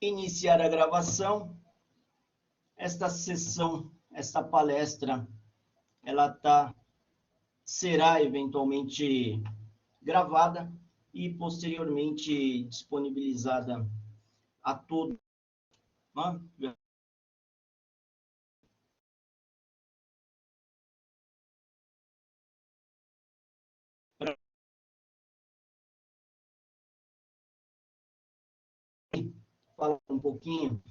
iniciar a gravação. Esta sessão, esta palestra, será eventualmente gravada e posteriormente disponibilizada a todos. Né? Falar um pouquinho.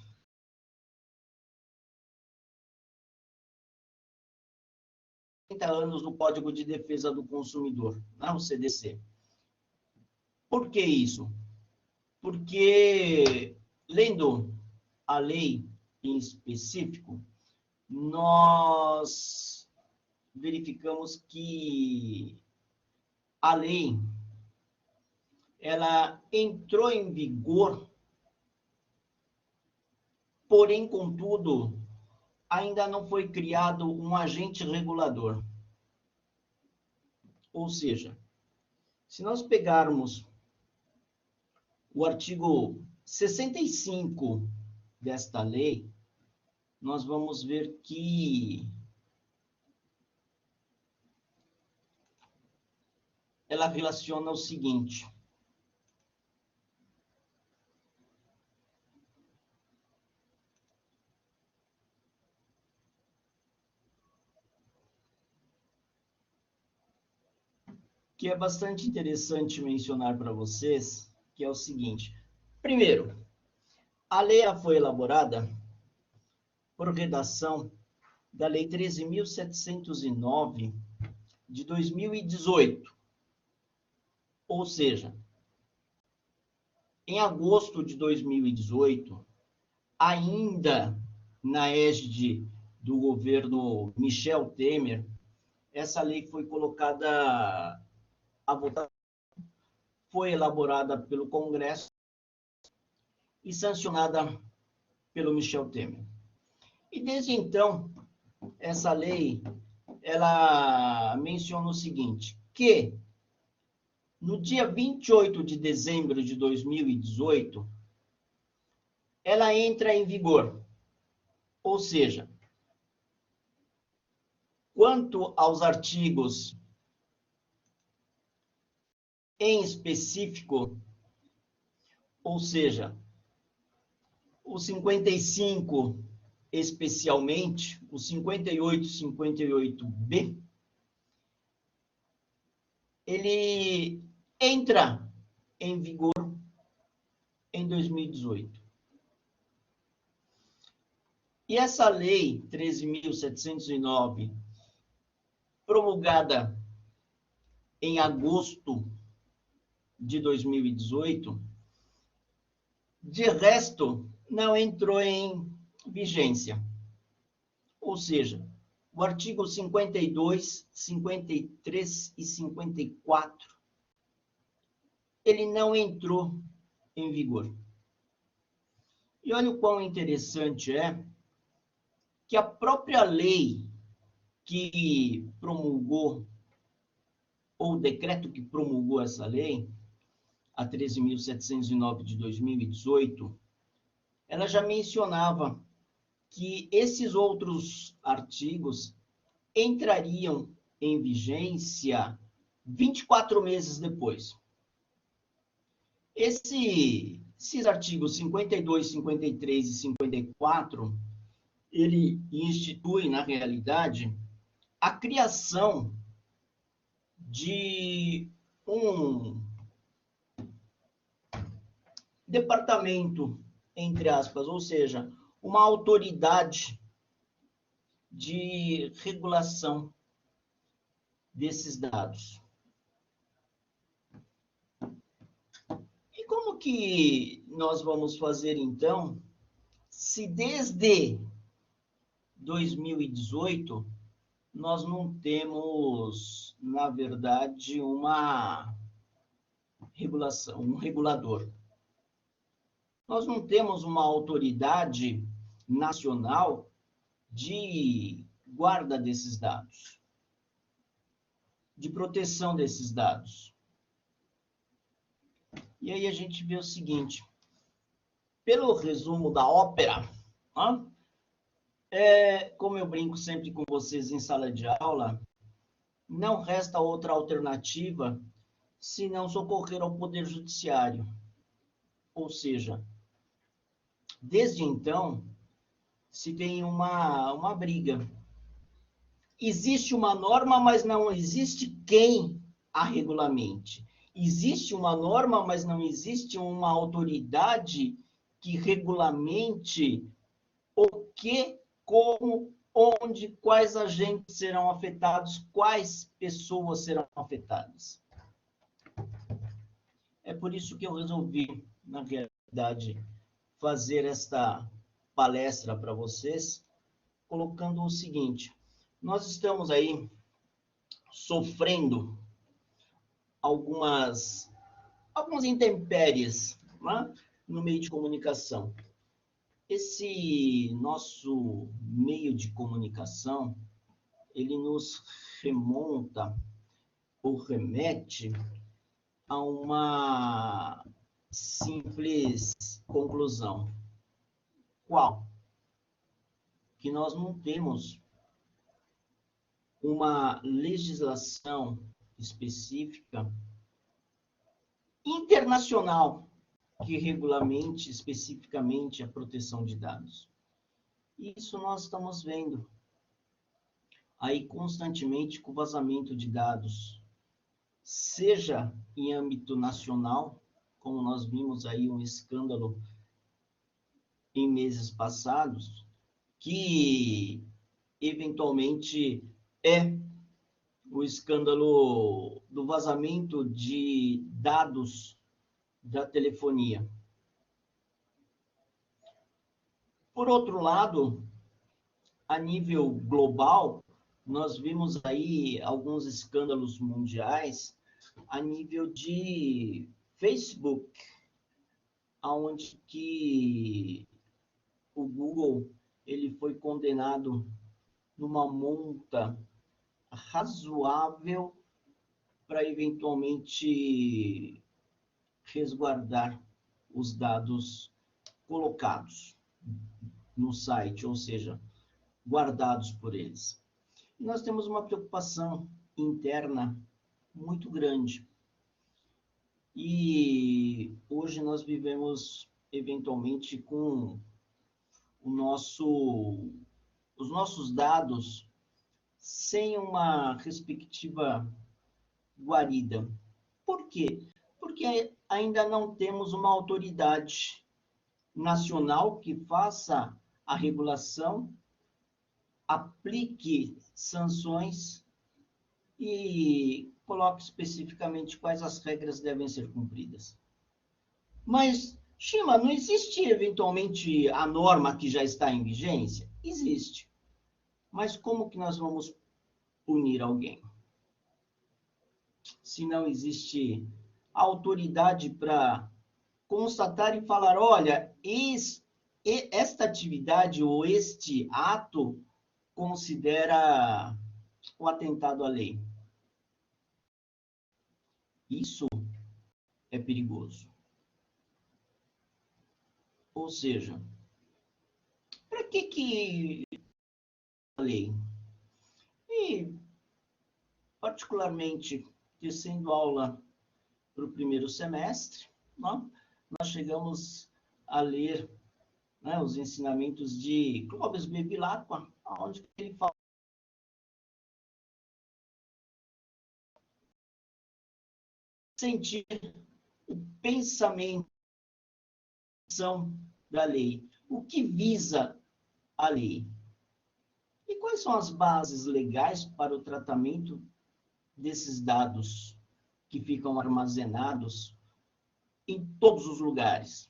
Anos no Código de Defesa do Consumidor, né, o CDC. Por que isso? Porque, lendo a lei em específico, nós verificamos que a lei ela entrou em vigor, porém, contudo, ainda não foi criado um agente regulador. Ou seja, se nós pegarmos o artigo 65 desta lei, nós vamos ver que ela relaciona o seguinte: que é bastante interessante mencionar para vocês, que é o seguinte. Primeiro, a lei foi elaborada por redação da Lei 13.709 de 2018. Ou seja, em agosto de 2018, ainda na égide do governo Michel Temer, essa lei foi colocada à votação, foi elaborada pelo Congresso e sancionada pelo Michel Temer. E desde então, essa lei, ela menciona o seguinte, que no dia 28 de dezembro de 2018, ela entra em vigor. Ou seja, quanto aos artigos em específico, ou seja, o 55 especialmente, o 58 e 58B, ele entra em vigor em 2018. E essa lei 13.709, promulgada em agosto de 2018, de resto, não entrou em vigência. Ou seja, o artigo 52, 53 e 54, ele não entrou em vigor. E olha o quão interessante é que a própria lei que promulgou, ou o decreto que promulgou essa lei, a 13.709 de 2018, ela já mencionava que esses outros artigos entrariam em vigência 24 meses depois. Esses artigos 52, 53 e 54, ele institui, na realidade, a criação de um departamento, entre aspas, ou seja, uma autoridade de regulação desses dados. E como que nós vamos fazer, então, se desde 2018 nós não temos, na verdade, uma regulação, um regulador? Nós não temos uma autoridade nacional de guarda desses dados, de proteção desses dados. E aí a gente vê o seguinte, pelo resumo da ópera, né? Como eu brinco sempre com vocês em sala de aula, não resta outra alternativa senão socorrer ao Poder Judiciário. Ou seja, desde então, se tem uma briga. Existe uma norma, mas não existe quem a regulamente. Existe uma norma, mas não existe uma autoridade que regulamente o que, como, onde, quais agentes serão afetados, quais pessoas serão afetadas. É por isso que eu resolvi, na realidade, fazer esta palestra para vocês, colocando o seguinte: nós estamos aí sofrendo algumas intempéries, né, no meio de comunicação. Esse nosso meio de comunicação, ele nos remonta ou remete a uma simples conclusão. Qual? Que nós não temos uma legislação específica internacional que regulamente especificamente a proteção de dados. Isso nós estamos vendo aí constantemente com vazamento de dados, seja em âmbito nacional, como nós vimos aí um escândalo em meses passados, que eventualmente é o escândalo do vazamento de dados da telefonia. Por outro lado, a nível global, nós vimos aí alguns escândalos mundiais a nível de Facebook, onde que o Google ele foi condenado numa multa razoável para eventualmente resguardar os dados colocados no site, ou seja, guardados por eles. E nós temos uma preocupação interna muito grande. E hoje nós vivemos eventualmente com os nossos dados sem uma respectiva guarida. Por quê? Porque ainda não temos uma autoridade nacional que faça a regulação, aplique sanções e coloque especificamente quais as regras devem ser cumpridas. Mas, Shima, não existe eventualmente a norma que já está em vigência? Existe. Mas como que nós vamos punir alguém? Se não existe autoridade para constatar e falar, olha, esta atividade ou este ato considera o atentado à lei. Isso é perigoso. Ou seja, para que a lei? E, particularmente, tecendo aula para o primeiro semestre, não? Nós chegamos a ler, né, os ensinamentos de Clóvis Bevilacqua, onde ele fala sentir o pensamento da lei, o que visa a lei. E quais são as bases legais para o tratamento desses dados que ficam armazenados em todos os lugares?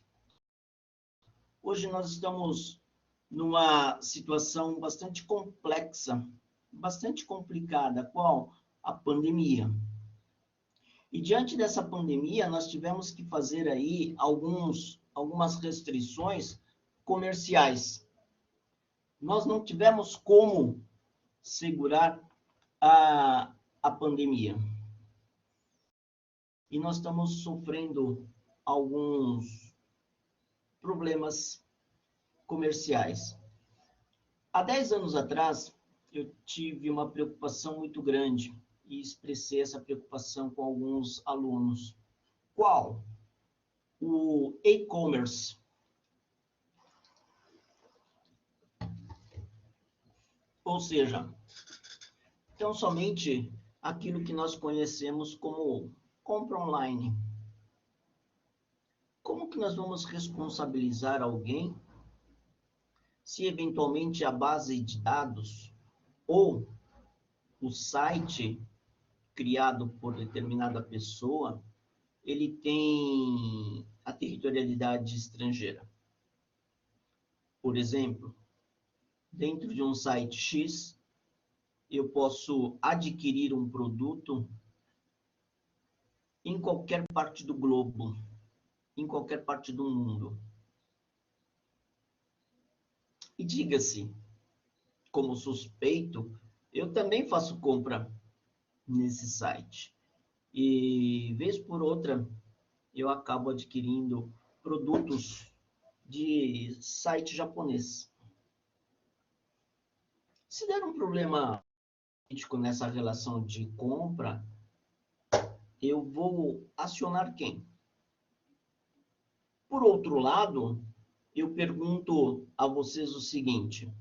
Hoje nós estamos numa situação bastante complexa, bastante complicada, qual? A pandemia. E diante dessa pandemia, nós tivemos que fazer aí algumas restrições comerciais. Nós não tivemos como segurar a pandemia. E nós estamos sofrendo alguns problemas comerciais. Há 10 anos atrás, eu tive uma preocupação muito grande e expressei essa preocupação com alguns alunos. Qual? O e-commerce. Ou seja, então somente aquilo que nós conhecemos como compra online. Como que nós vamos responsabilizar alguém se eventualmente a base de dados ou o site criado por determinada pessoa, ele tem a territorialidade estrangeira? Por exemplo, dentro de um site X, eu posso adquirir um produto em qualquer parte do globo, em qualquer parte do mundo. E diga-se, como suspeito, eu também faço compra nesse site. E, vez por outra, eu acabo adquirindo produtos de site japonês. Se der um problema crítico nessa relação de compra, eu vou acionar quem? Por outro lado, eu pergunto a vocês o seguinte: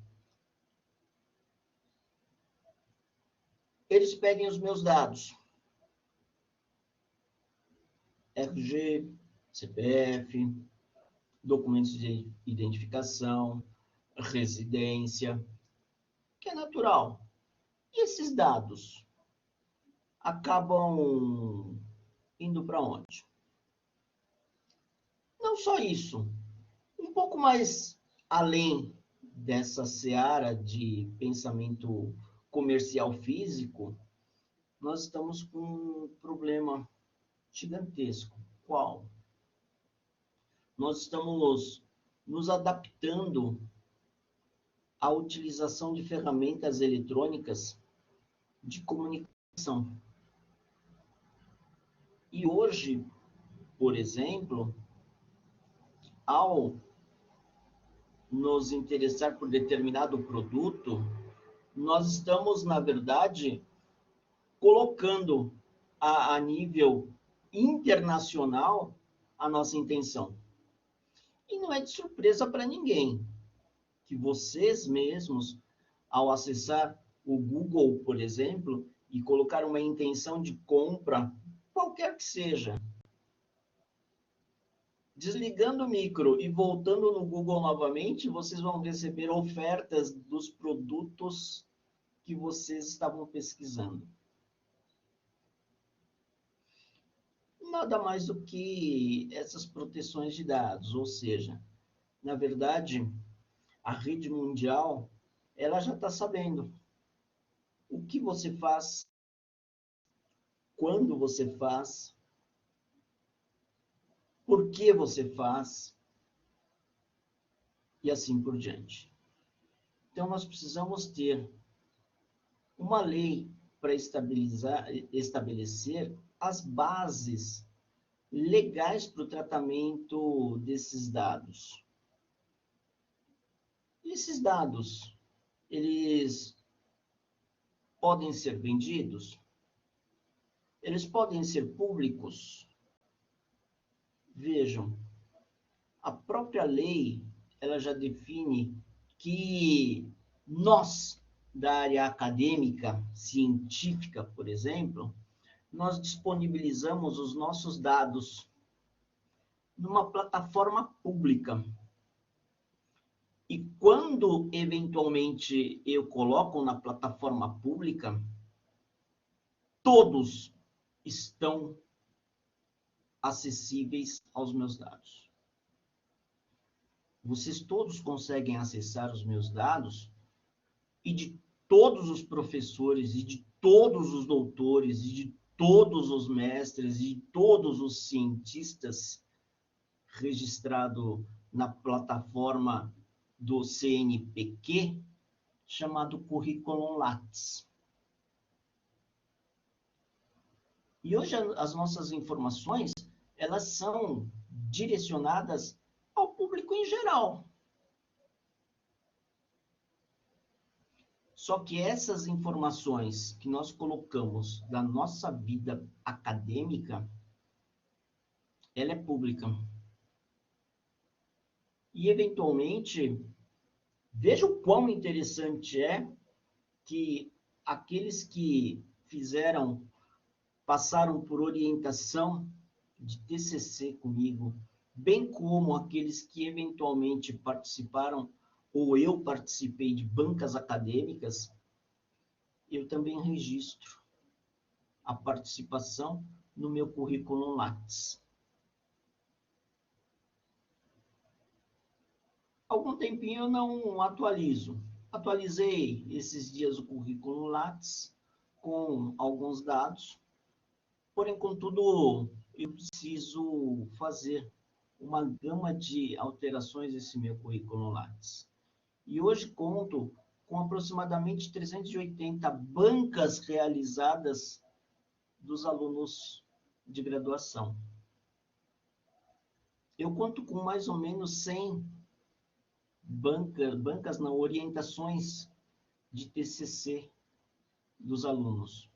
eles pedem os meus dados, RG, CPF, documentos de identificação, residência, que é natural. E esses dados acabam indo para onde? Não só isso, um pouco mais além dessa seara de pensamento comercial físico, nós estamos com um problema gigantesco. Qual? Nós estamos nos adaptando à utilização de ferramentas eletrônicas de comunicação. E hoje, por exemplo, ao nos interessar por determinado produto, nós estamos, na verdade, colocando a nível internacional a nossa intenção. E não é de surpresa para ninguém que vocês mesmos, ao acessar o Google, por exemplo, e colocar uma intenção de compra, qualquer que seja, desligando o micro e voltando no Google novamente, vocês vão receber ofertas dos produtos que vocês estavam pesquisando. Nada mais do que essas proteções de dados, ou seja, na verdade, a rede mundial, ela já está sabendo o que você faz, quando você faz, por que você faz, e assim por diante. Então, nós precisamos ter uma lei para estabelecer as bases legais para o tratamento desses dados. E esses dados, eles podem ser vendidos? Eles podem ser públicos? Vejam, a própria lei, ela já define que nós, da área acadêmica, científica, por exemplo, nós disponibilizamos os nossos dados numa plataforma pública. E quando, eventualmente, eu coloco na plataforma pública, todos estão acessíveis aos meus dados. Vocês todos conseguem acessar os meus dados e de todos os professores, e de todos os doutores, e de todos os mestres, e de todos os cientistas registrado na plataforma do CNPq, chamado Curriculum Lattes. E hoje as nossas informações, elas são direcionadas ao público em geral. Só que essas informações que nós colocamos da nossa vida acadêmica, ela é pública. E, eventualmente, veja o quão interessante é que aqueles que passaram por orientação de TCC comigo, bem como aqueles que eventualmente participaram, ou eu participei de bancas acadêmicas, eu também registro a participação no meu currículo Lattes. Algum tempinho eu não atualizo. Atualizei esses dias o currículo Lattes com alguns dados, porém, contudo, eu preciso fazer uma gama de alterações nesse meu currículo Lattes. E hoje conto com aproximadamente 380 bancas realizadas dos alunos de graduação. Eu conto com mais ou menos 100 bancas não, orientações de TCC dos alunos.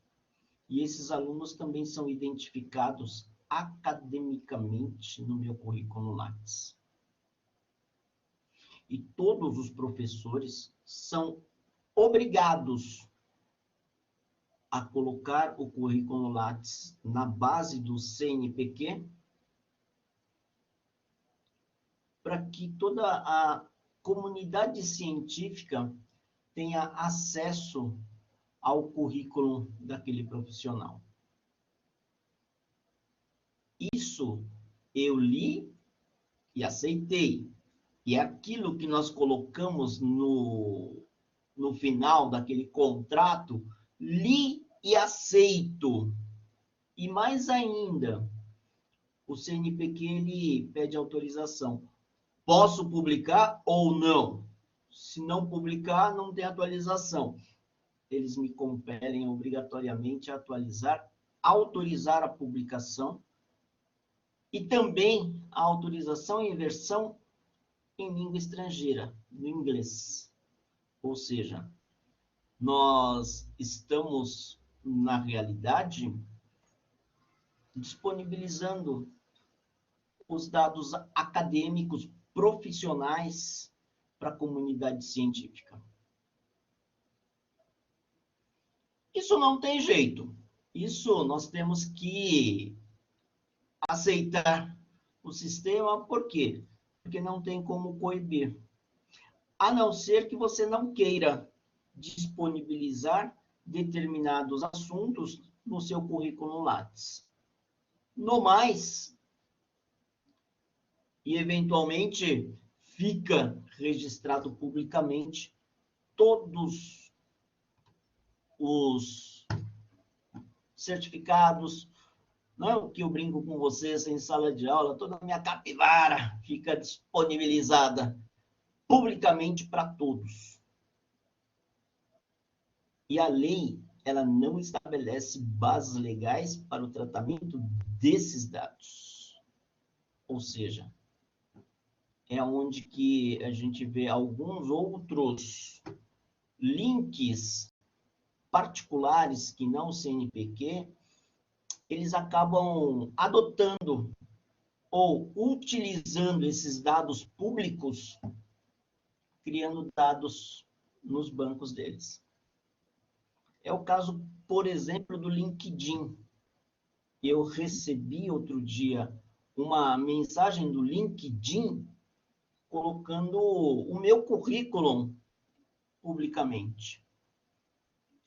E esses alunos também são identificados academicamente no meu currículo Lattes. E todos os professores são obrigados a colocar o currículo Lattes na base do CNPq para que toda a comunidade científica tenha acesso ao currículo daquele profissional. Isso eu li e aceitei. E é aquilo que nós colocamos no final daquele contrato, li e aceito. E mais ainda, o CNPq ele pede autorização. Posso publicar ou não? Se não publicar, não tem atualização. Eles me compelem obrigatoriamente a atualizar, autorizar a publicação e também a autorização em versão em língua estrangeira, no inglês. Ou seja, nós estamos, na realidade, disponibilizando os dados acadêmicos profissionais para a comunidade científica. Isso não tem jeito. Isso nós temos que aceitar o sistema. Por quê? Porque não tem como coibir. A não ser que você não queira disponibilizar determinados assuntos no seu currículo Lattes. No mais, e eventualmente fica registrado publicamente todos os certificados, não que eu brinco com vocês em sala de aula, toda a minha capivara fica disponibilizada publicamente para todos. E a lei, ela não estabelece bases legais para o tratamento desses dados. Ou seja, é onde que a gente vê alguns outros links particulares que não o CNPq, eles acabam adotando ou utilizando esses dados públicos, criando dados nos bancos deles. É o caso, por exemplo, do LinkedIn. Eu recebi outro dia uma mensagem do LinkedIn colocando o meu currículo publicamente.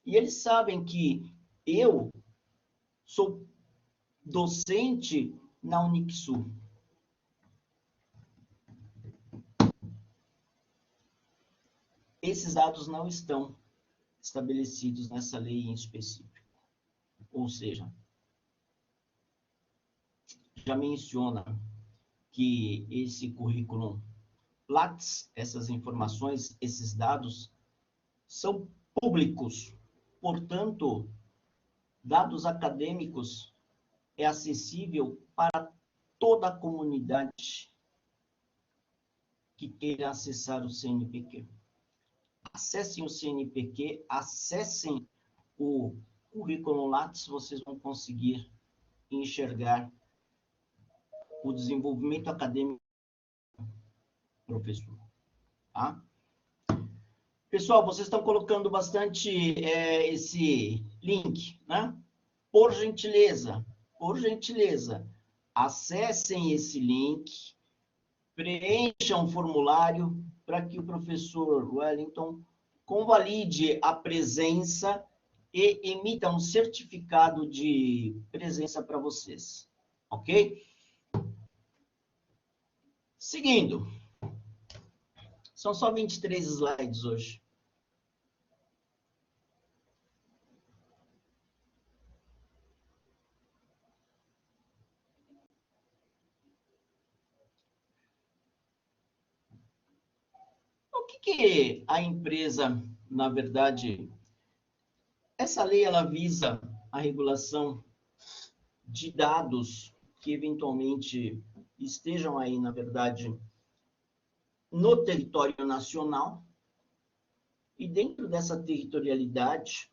E eles sabem que eu sou docente na Unixul. Esses dados não estão estabelecidos nessa lei em específico. Ou seja, já menciona que esse currículo Lattes, essas informações, esses dados, são públicos. Portanto, dados acadêmicos é acessível para toda a comunidade que queira acessar o CNPq. Acessem o CNPq, acessem o currículo Lattes, vocês vão conseguir enxergar o desenvolvimento acadêmico do professor. Tá? Pessoal, vocês estão colocando bastante esse link, né? Por gentileza, acessem esse link, preencham o formulário para que o professor Wellington convalide a presença e emita um certificado de presença para vocês, ok? Seguindo, são só 23 slides hoje. O que a empresa, na verdade, essa lei ela visa a regulação de dados que eventualmente estejam aí, na verdade, no território nacional, e dentro dessa territorialidade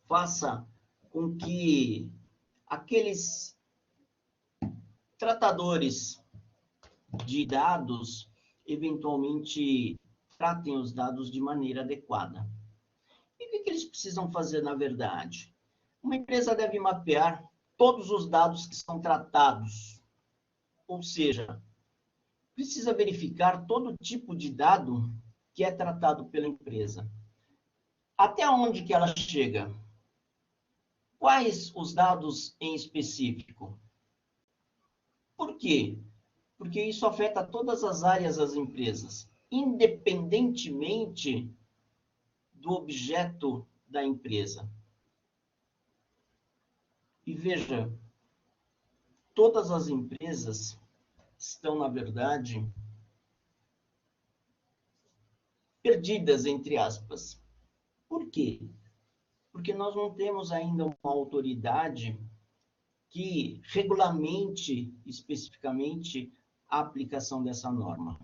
faça com que aqueles tratadores de dados eventualmente tratem os dados de maneira adequada. E o que eles precisam fazer, na verdade? Uma empresa deve mapear todos os dados que são tratados, ou seja, precisa verificar todo tipo de dado que é tratado pela empresa. Até onde que ela chega? Quais os dados em específico? Por quê? Porque isso afeta todas as áreas das empresas, independentemente do objeto da empresa. E veja, todas as empresas estão, na verdade, perdidas, entre aspas. Por quê? Porque nós não temos ainda uma autoridade que regulamente, especificamente, a aplicação dessa norma.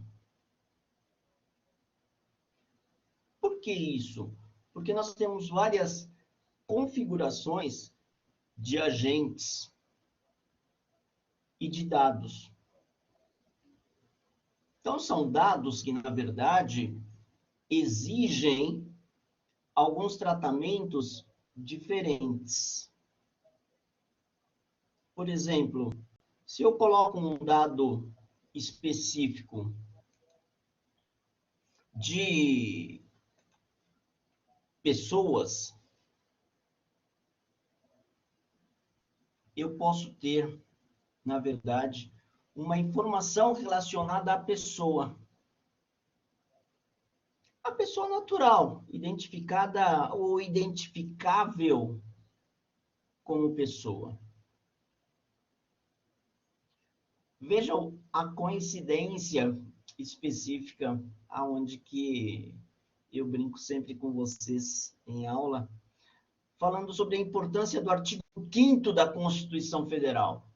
Por que isso? Porque nós temos várias configurações de agentes e de dados. Então, são dados que, na verdade, exigem alguns tratamentos diferentes. Por exemplo, se eu coloco um dado específico de pessoas, eu posso ter, na verdade, uma informação relacionada à pessoa. A pessoa natural, identificada ou identificável como pessoa. Vejam a coincidência específica aonde que eu brinco sempre com vocês em aula, falando sobre a importância do artigo 5º da Constituição Federal.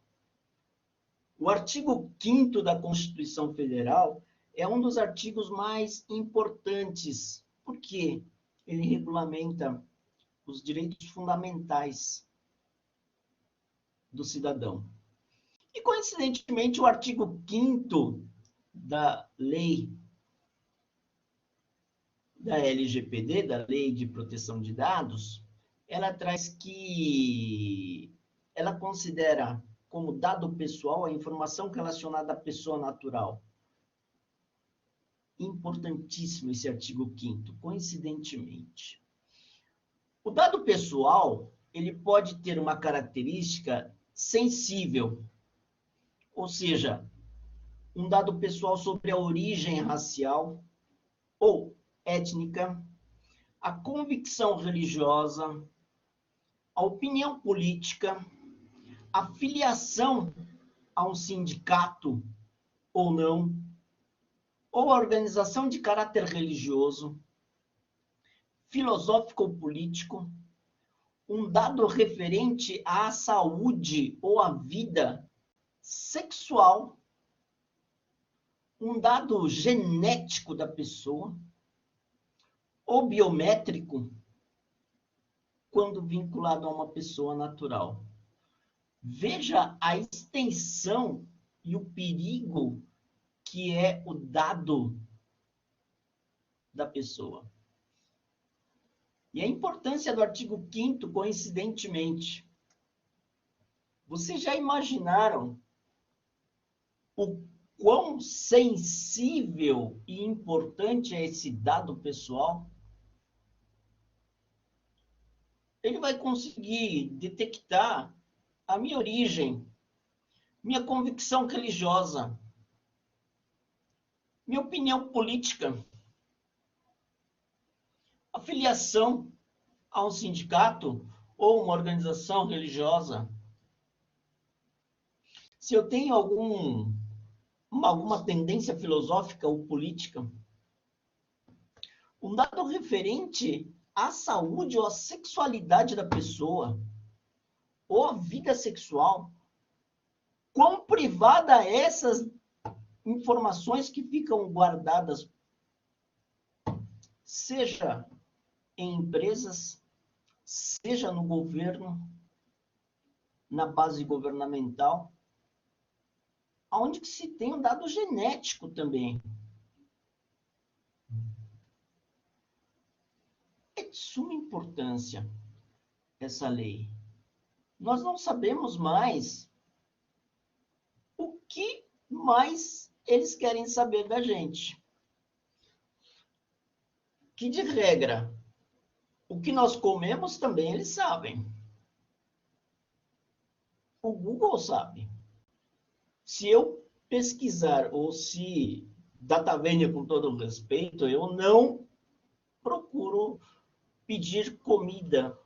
O artigo 5º da Constituição Federal é um dos artigos mais importantes, porque ele regulamenta os direitos fundamentais do cidadão. E, coincidentemente, o artigo 5º da lei da LGPD, da Lei de Proteção de Dados, ela traz que ela considera como dado pessoal a informação relacionada à pessoa natural. Importantíssimo esse artigo 5º, coincidentemente. O dado pessoal, ele pode ter uma característica sensível, ou seja, um dado pessoal sobre a origem racial ou étnica, a convicção religiosa, a opinião política, a filiação a um sindicato ou não, ou a organização de caráter religioso, filosófico ou político, um dado referente à saúde ou à vida sexual, um dado genético da pessoa ou biométrico quando vinculado a uma pessoa natural. Veja a extensão e o perigo que é o dado da pessoa. E a importância do artigo 5º, coincidentemente. Vocês já imaginaram o quão sensível e importante é esse dado pessoal? Ele vai conseguir detectar a minha origem, minha convicção religiosa, minha opinião política, afiliação a um sindicato ou uma organização religiosa. Se eu tenho alguma tendência filosófica ou política, um dado referente à saúde ou à sexualidade da pessoa, ou à vida sexual, quão privada é essas informações que ficam guardadas, seja em empresas, seja no governo, na base governamental, onde que se tem um dado genético também. É de suma importância essa lei. Nós não sabemos mais o que mais eles querem saber da gente. Que, de regra, o que nós comemos também eles sabem. O Google sabe. Se eu pesquisar, ou se data vênia, com todo o respeito, eu não procuro pedir comida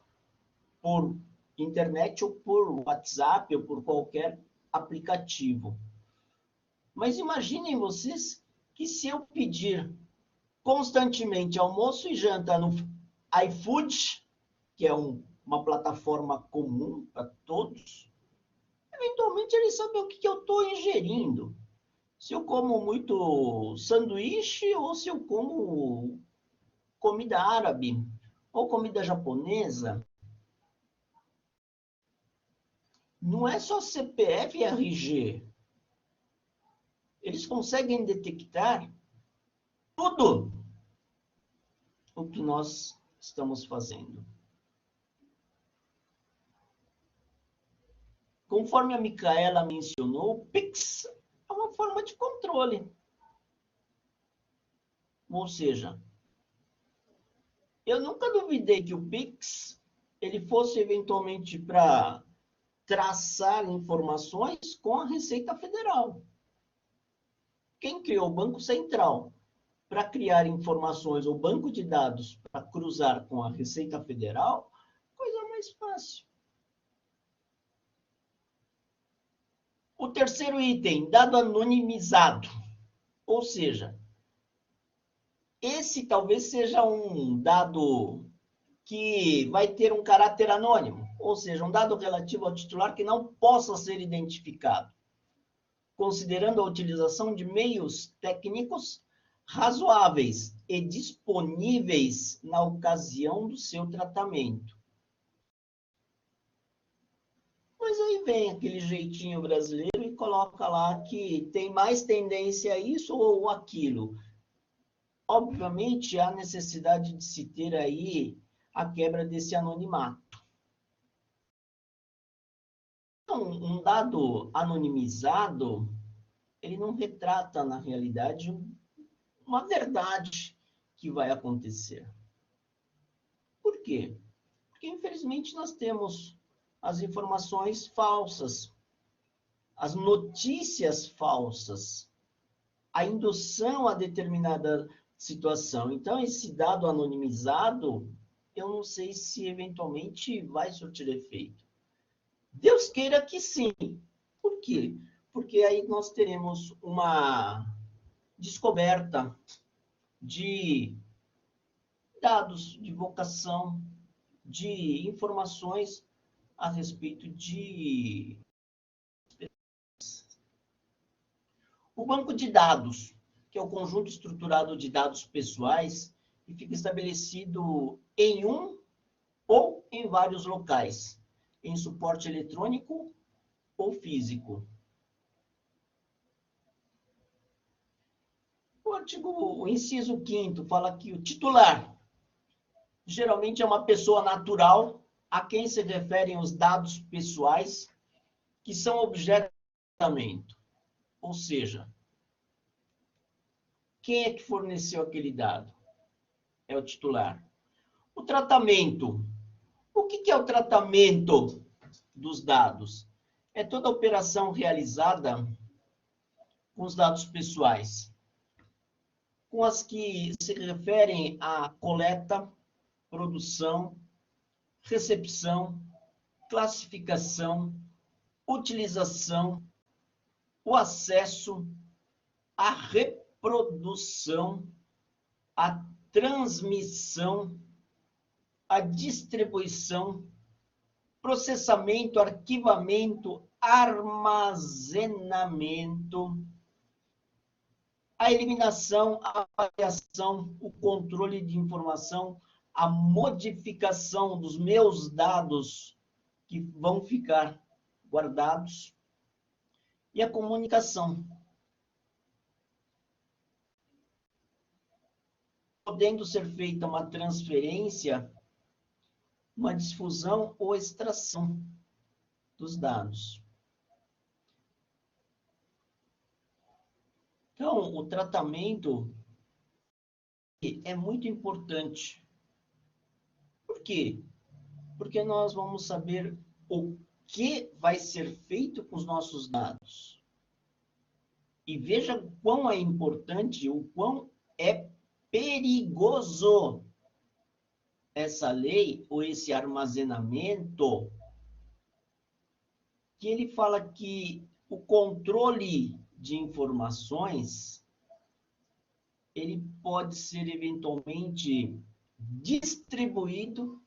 por internet ou por WhatsApp ou por qualquer aplicativo. Mas imaginem vocês que se eu pedir constantemente almoço e janta no iFood, que é uma plataforma comum para todos, eventualmente eles sabem o que eu estou ingerindo. Se eu como muito sanduíche ou se eu como comida árabe ou comida japonesa. Não é só CPF e RG. Eles conseguem detectar tudo o que nós estamos fazendo. Conforme a Micaela mencionou, o Pix é uma forma de controle. Ou seja, eu nunca duvidei que o Pix ele fosse eventualmente para traçar informações com a Receita Federal. Quem criou o Banco Central para criar informações ou banco de dados para cruzar com a Receita Federal, coisa mais fácil. O terceiro item, dado anonimizado. Ou seja, esse talvez seja um dado que vai ter um caráter anônimo, ou seja, um dado relativo ao titular que não possa ser identificado, considerando a utilização de meios técnicos razoáveis e disponíveis na ocasião do seu tratamento. Mas aí vem aquele jeitinho brasileiro e coloca lá que tem mais tendência a isso ou aquilo. Obviamente, há necessidade de se ter aí a quebra desse anonimato. Então, um dado anonimizado, ele não retrata, na realidade, uma verdade que vai acontecer. Por quê? Porque, infelizmente, nós temos as informações falsas, as notícias falsas, a indução a determinada situação. Então, esse dado anonimizado, eu não sei se eventualmente vai surtir efeito. Deus queira que sim. Por quê? Porque aí nós teremos uma descoberta de dados de vocação, de informações a respeito de... O banco de dados. que é o conjunto estruturado de dados pessoais e fica estabelecido em um ou em vários locais, em suporte eletrônico ou físico. O inciso 5º fala que o titular geralmente é uma pessoa natural a quem se referem os dados pessoais que são objeto de tratamento. Ou seja, quem é que forneceu aquele dado? É o titular. O tratamento. O que é o tratamento dos dados? É toda operação realizada com os dados pessoais, com as que se referem à coleta, produção, recepção, classificação, utilização, o acesso, a reprodução, a transmissão, a distribuição, processamento, arquivamento, armazenamento, a eliminação, a avaliação, o controle de informação, a modificação dos meus dados que vão ficar guardados e a comunicação, podendo ser feita uma transferência, uma difusão ou extração dos dados. Então, o tratamento é muito importante. Por quê? Porque nós vamos saber o que vai ser feito com os nossos dados. E veja o quão é importante, o quão é perigoso essa lei ou esse armazenamento, que ele fala que o controle de informações ele pode ser eventualmente distribuído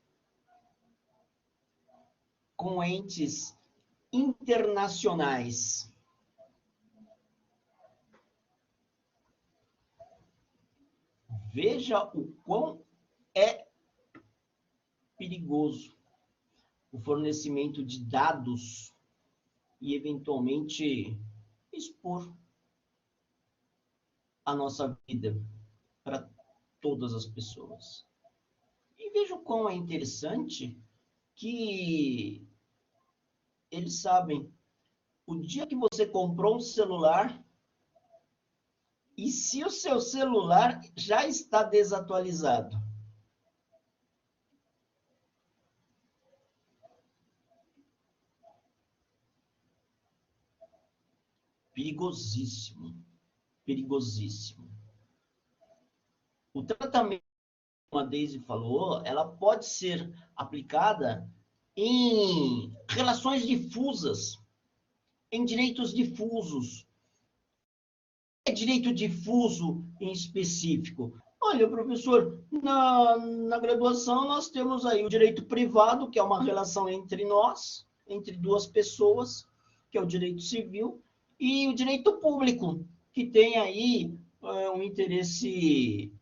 com entes internacionais. Veja o quão é perigoso o fornecimento de dados e, eventualmente, expor a nossa vida para todas as pessoas. E veja o quão é interessante que eles sabem o dia que você comprou um celular e se o seu celular já está desatualizado. Perigosíssimo. Perigosíssimo. O tratamento, como a Daisy falou, ela pode ser aplicada em relações difusas, em direitos difusos. É direito difuso em específico? Olha, professor, na graduação nós temos aí o direito privado, que é uma relação entre nós, entre duas pessoas, que é o direito civil, e o direito público, que tem aí um interesse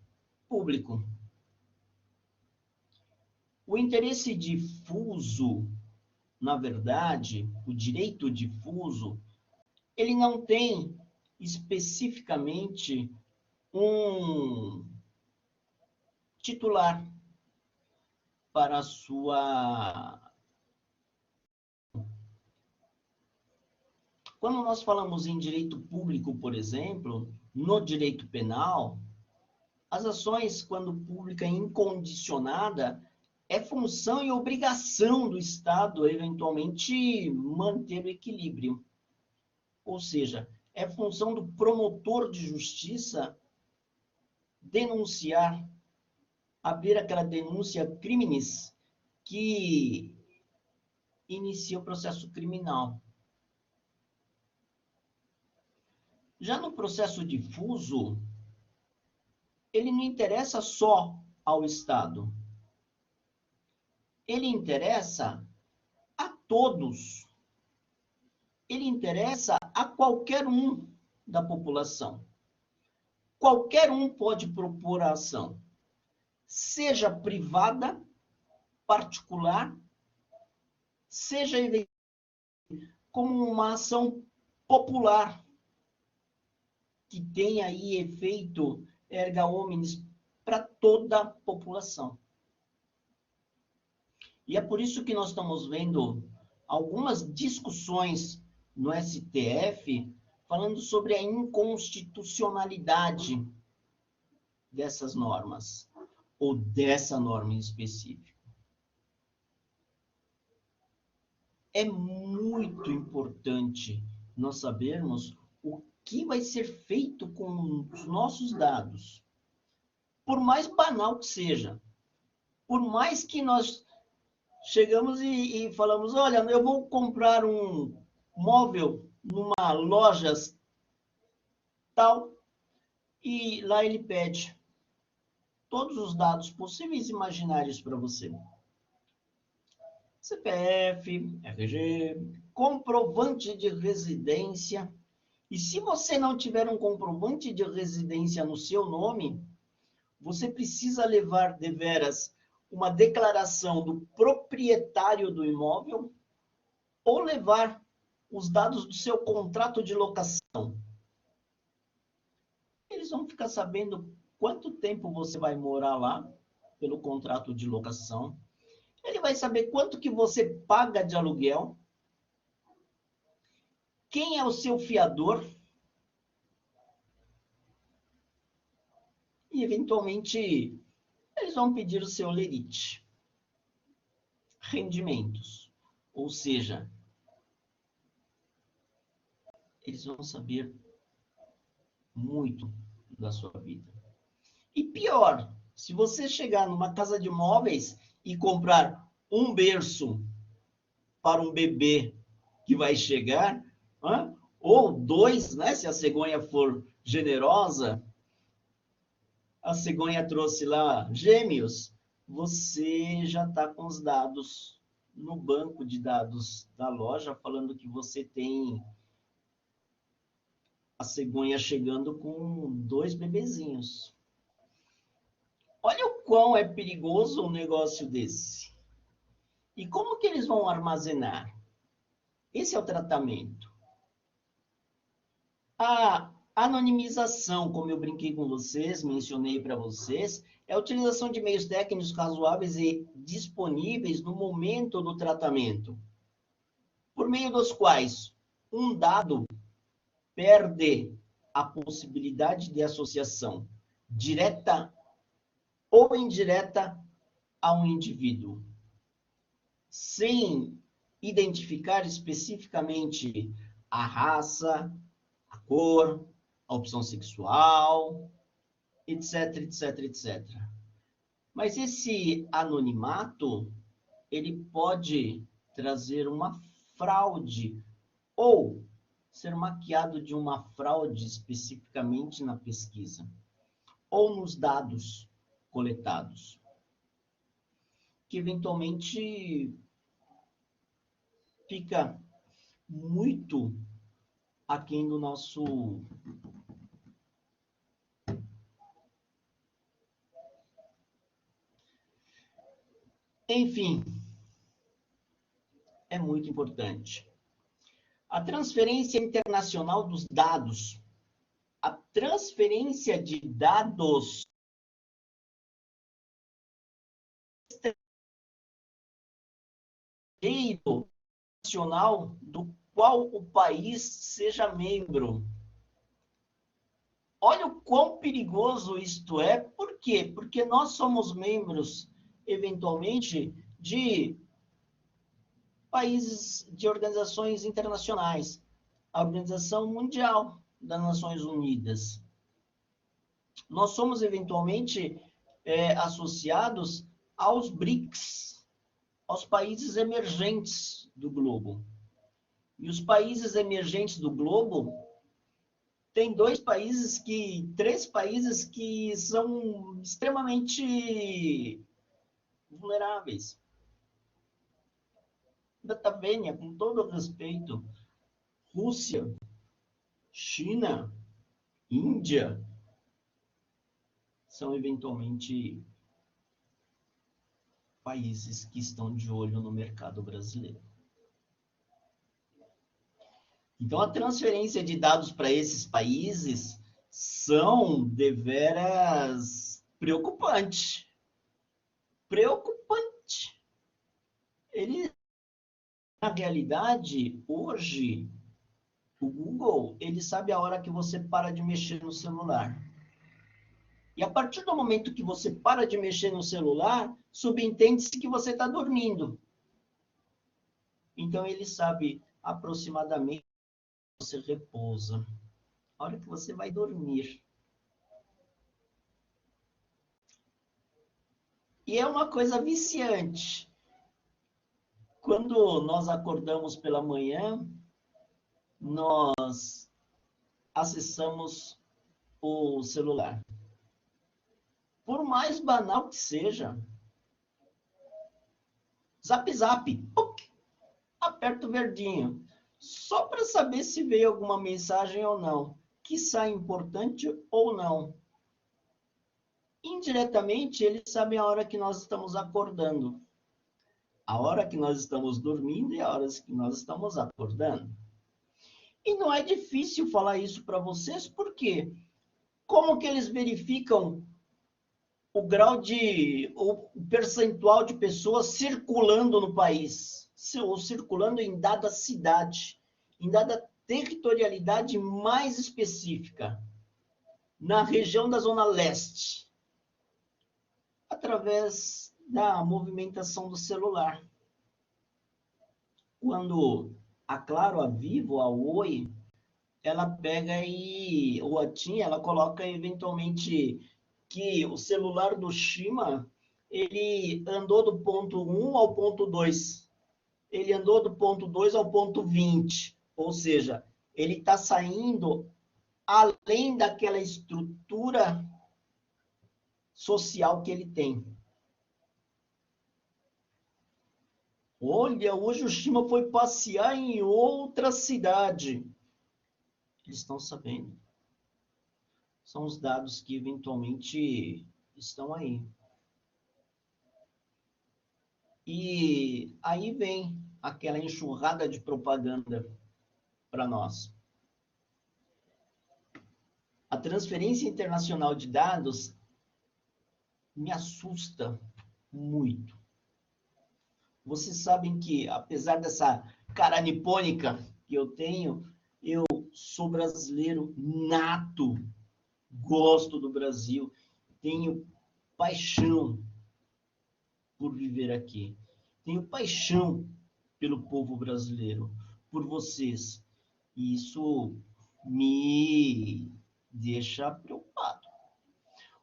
público. O interesse difuso, na verdade, o direito difuso, ele não tem especificamente um titular para a sua... Quando nós falamos em direito público, por exemplo, no direito penal, as ações, quando pública e incondicionada, é função e obrigação do Estado, eventualmente, manter o equilíbrio. Ou seja, é função do promotor de justiça denunciar, abrir aquela denúncia criminis que inicia o processo criminal. Já no processo difuso, ele não interessa só ao Estado. Ele interessa a todos. Ele interessa a qualquer um da população. qualquer um pode propor a ação, seja privada, particular, seja como uma ação popular, que tem aí efeito erga omnes para toda a população. E é por isso que nós estamos vendo algumas discussões no STF falando sobre a inconstitucionalidade dessas normas, ou dessa norma em específico. É muito importante nós sabermos o que vai ser feito com os nossos dados. Por mais banal que seja, por mais que nós chegamos e falamos, olha, eu vou comprar um móvel numa loja tal, e lá ele pede todos os dados possíveis e imaginários para você. CPF, RG, comprovante de residência. E se você não tiver um comprovante de residência no seu nome, você precisa levar deveras uma declaração do proprietário do imóvel ou levar os dados do seu contrato de locação. Eles vão ficar sabendo quanto tempo você vai morar lá pelo contrato de locação. Ele vai saber quanto que você paga de aluguel, quem é o seu fiador e, eventualmente, eles vão pedir o seu lerite. Rendimentos. Ou seja, eles vão saber muito da sua vida. E pior, se você chegar numa casa de móveis e comprar um berço para um bebê que vai chegar, ou dois, né, se a cegonha for generosa, a cegonha trouxe lá gêmeos, você já está com os dados no banco de dados da loja, falando que você tem a cegonha chegando com 2 bebezinhos. Olha o quão é perigoso um negócio desse. E como que eles vão armazenar? Esse é o tratamento. A anonimização, como eu brinquei com vocês, mencionei para vocês, é a utilização de meios técnicos razoáveis e disponíveis no momento do tratamento, por meio dos quais um dado perde a possibilidade de associação direta ou indireta a um indivíduo, sem identificar especificamente a raça, a cor, a opção sexual, etc, etc, etc. Mas esse anonimato, ele pode trazer uma fraude ou ser maquiado de uma fraude especificamente na pesquisa ou nos dados coletados, que eventualmente fica muito aquém do nosso enfim, é muito importante. A transferência internacional dos dados, a transferência de dados nacional do qual o país seja membro. Olha o quão perigoso isto é. Por quê? Porque nós somos membros, eventualmente, de países, de organizações internacionais. A Organização Mundial das Nações Unidas. Nós somos, eventualmente, associados aos BRICS, aos países emergentes do globo. E os países emergentes do globo tem três países que são extremamente vulneráveis. Tá vendo, com todo o respeito, Rússia, China, Índia, são eventualmente países que estão de olho no mercado brasileiro. Então, a transferência de dados para esses países são deveras preocupante. Preocupante. Ele, na realidade, hoje, o Google, ele sabe a hora que você para de mexer no celular. E a partir do momento que você para de mexer no celular, subentende-se que você está dormindo. Então, ele sabe aproximadamente que você repousa. A hora que você vai dormir. E é uma coisa viciante. Quando nós acordamos pela manhã, nós acessamos o celular. Por mais banal que seja, zap zap, aperta o verdinho, só para saber se veio alguma mensagem ou não, quiçá importante ou não. Indiretamente, eles sabem a hora que nós estamos acordando, a hora que nós estamos dormindo e a hora que nós estamos acordando. E não é difícil falar isso para vocês, porque como que eles verificam o percentual de pessoas circulando no país, ou circulando em dada cidade, em dada territorialidade mais específica, na região da Zona Leste, através da movimentação do celular. Quando a Claro, a Vivo, a Oi, ela pega ou a TIM, ela coloca eventualmente que o celular do Shima, ele andou do ponto 1 ao ponto 2. Ele andou do ponto 2 ao ponto 20. Ou seja, ele está saindo além daquela estrutura social que ele tem. Olha, hoje o Shima foi passear em outra cidade. Eles estão sabendo. São os dados que eventualmente estão aí. E aí vem aquela enxurrada de propaganda para nós. A transferência internacional de dados me assusta muito. Vocês sabem que, apesar dessa cara nipônica que eu tenho, eu sou brasileiro nato, gosto do Brasil, tenho paixão por viver aqui. Tenho paixão pelo povo brasileiro, por vocês. E isso me deixa preocupado.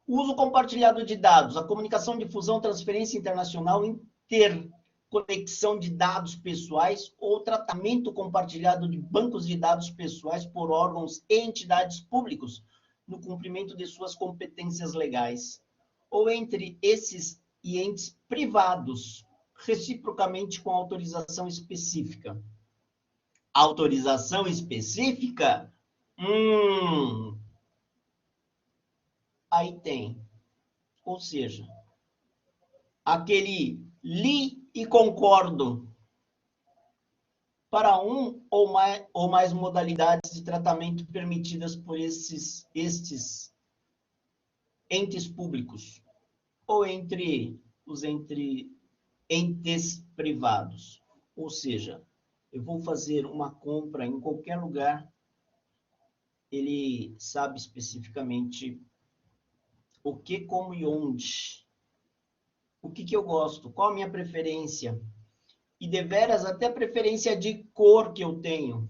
O uso compartilhado de dados, a comunicação, difusão, transferência internacional, interconexão de dados pessoais ou tratamento compartilhado de bancos de dados pessoais por órgãos e entidades públicos no cumprimento de suas competências legais, ou entre esses e entes privados, reciprocamente com autorização específica. Autorização específica? Aí tem. Ou seja, aquele li e concordo para um ou mais modalidades de tratamento permitidas por estes entes públicos, ou entre entes privados. Ou seja, eu vou fazer uma compra em qualquer lugar, ele sabe especificamente o que, como e onde. O que eu gosto, qual a minha preferência. E deveras até preferência de cor que eu tenho.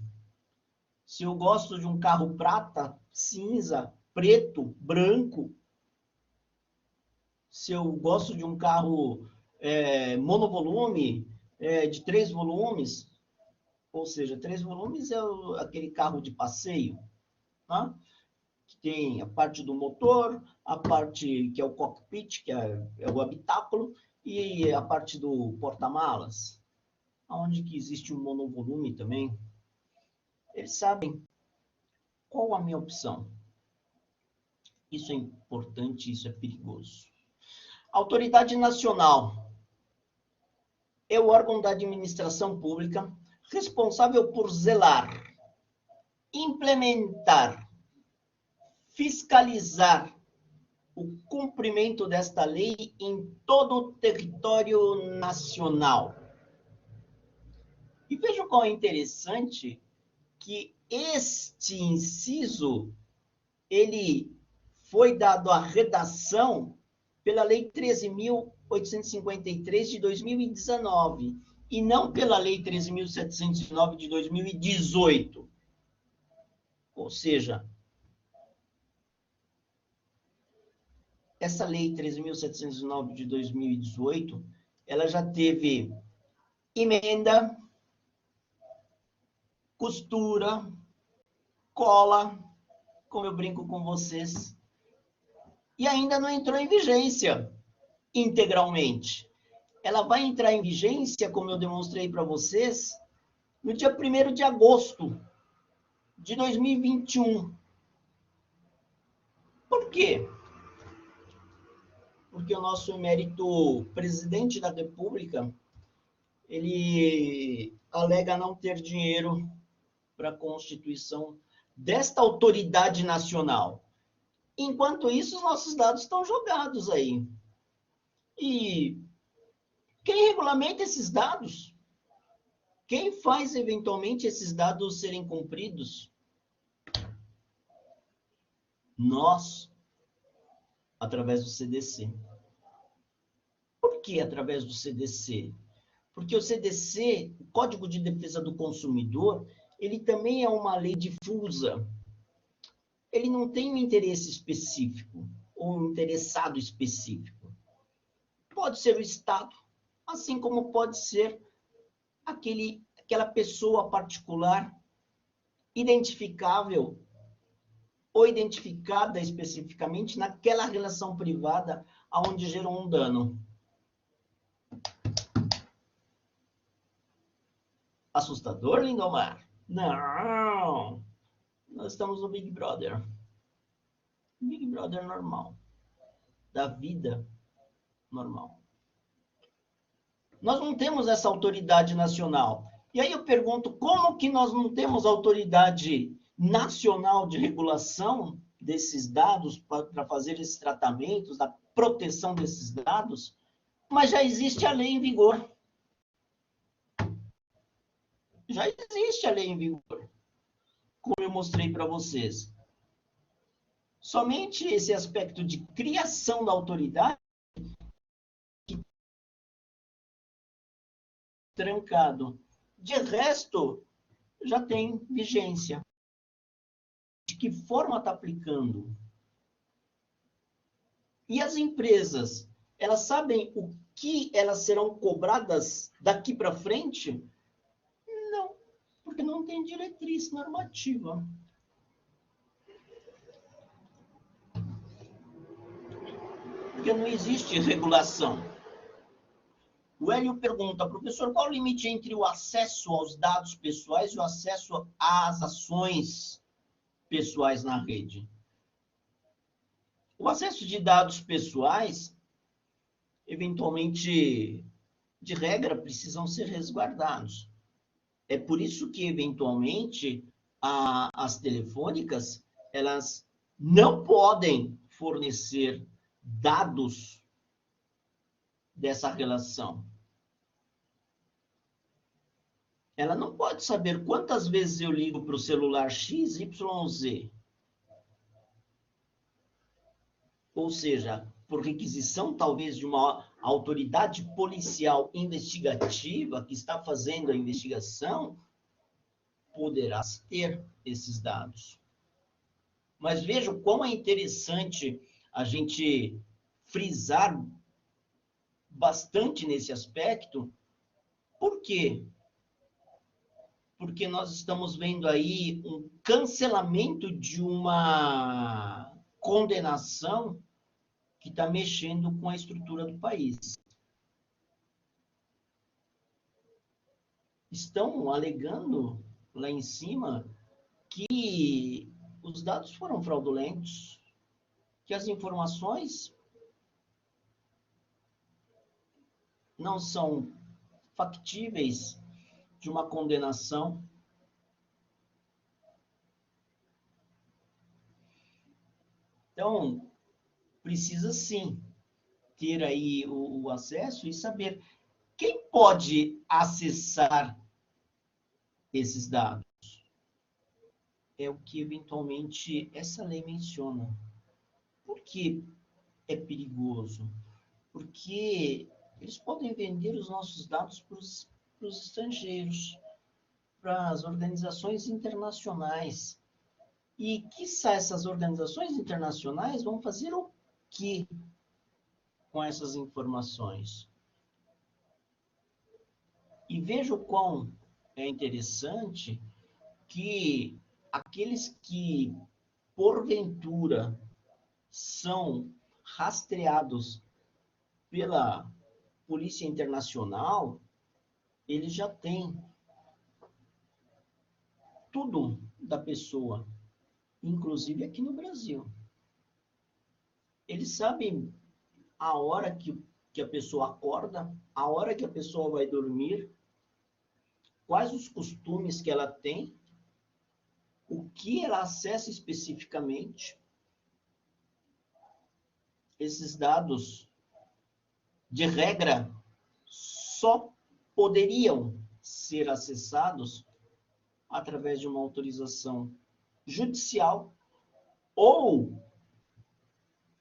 Se eu gosto de um carro prata, cinza, preto, branco. Se eu gosto de um carro monovolume, de 3 volumes, ou seja, 3 volumes é aquele carro de passeio, tá? Que tem a parte do motor, a parte que é o cockpit, que é o habitáculo, e a parte do porta-malas, onde que existe um monovolume também. Eles sabem qual a minha opção. Isso é importante, isso é perigoso. Autoridade nacional é o órgão da administração pública responsável por zelar, implementar, fiscalizar o cumprimento desta lei em todo o território nacional. E vejam qual é interessante que este inciso, ele foi dado à redação pela Lei 13.853 de 2019, e não pela Lei 13.709 de 2018. Ou seja, essa Lei 13.709 de 2018, ela já teve emenda, costura, cola, como eu brinco com vocês, e ainda não entrou em vigência integralmente. Ela vai entrar em vigência, como eu demonstrei para vocês, no dia 1º de agosto de 2021. Por quê? Porque o nosso emérito presidente da República, ele alega não ter dinheiro para a constituição desta autoridade nacional. Enquanto isso, os nossos dados estão jogados aí. E quem regulamenta esses dados? Quem faz, eventualmente, esses dados serem cumpridos? Nós, através do CDC. Por que através do CDC? Porque o CDC, o Código de Defesa do Consumidor, ele também é uma lei difusa. Ele não tem um interesse específico, ou um interessado específico. Pode ser o Estado, assim como pode ser aquela pessoa particular identificável ou identificada especificamente naquela relação privada onde gerou um dano. Assustador, Lindomar? Não! Nós estamos no Big Brother. Big Brother normal. Da vida normal. Nós não temos essa autoridade nacional. E aí eu pergunto, como que nós não temos autoridade nacional de regulação desses dados para fazer esses tratamentos, da proteção desses dados, mas já existe a lei em vigor? Já existe a lei em vigor, como eu mostrei para vocês. Somente esse aspecto de criação da autoridade trancado. De resto, já tem vigência. De que forma está aplicando? E as empresas, elas sabem o que elas serão cobradas daqui para frente? Não, porque não tem diretriz normativa. Porque não existe regulação. O Hélio pergunta, professor, qual o limite entre o acesso aos dados pessoais e o acesso às ações pessoais na rede? O acesso de dados pessoais, eventualmente, de regra, precisam ser resguardados. É por isso que, eventualmente, as telefônicas, elas não podem fornecer dados dessa relação. Ela não pode saber quantas vezes eu ligo para o celular XYZ. Ou seja, por requisição, talvez, de uma autoridade policial investigativa que está fazendo a investigação, poderá ter esses dados. Mas veja o quão é interessante a gente frisar bastante nesse aspecto. Por quê? Porque nós estamos vendo aí um cancelamento de uma condenação que está mexendo com a estrutura do país. Estão alegando lá em cima que os dados foram fraudulentos, que as informações não são factíveis de uma condenação. Então, precisa sim ter aí o acesso e saber quem pode acessar esses dados. É o que eventualmente essa lei menciona. Por que é perigoso? Porque eles podem vender os nossos dados para os estrangeiros, para as organizações internacionais. E, quiçá, essas organizações internacionais vão fazer o quê com essas informações? E veja o quão é interessante que aqueles que, porventura, são rastreados pela Polícia Internacional, eles já têm tudo da pessoa, inclusive aqui no Brasil. Eles sabem a hora que a pessoa acorda, a hora que a pessoa vai dormir, quais os costumes que ela tem, o que ela acessa especificamente. Esses dados, de regra, só poderiam ser acessados através de uma autorização judicial ou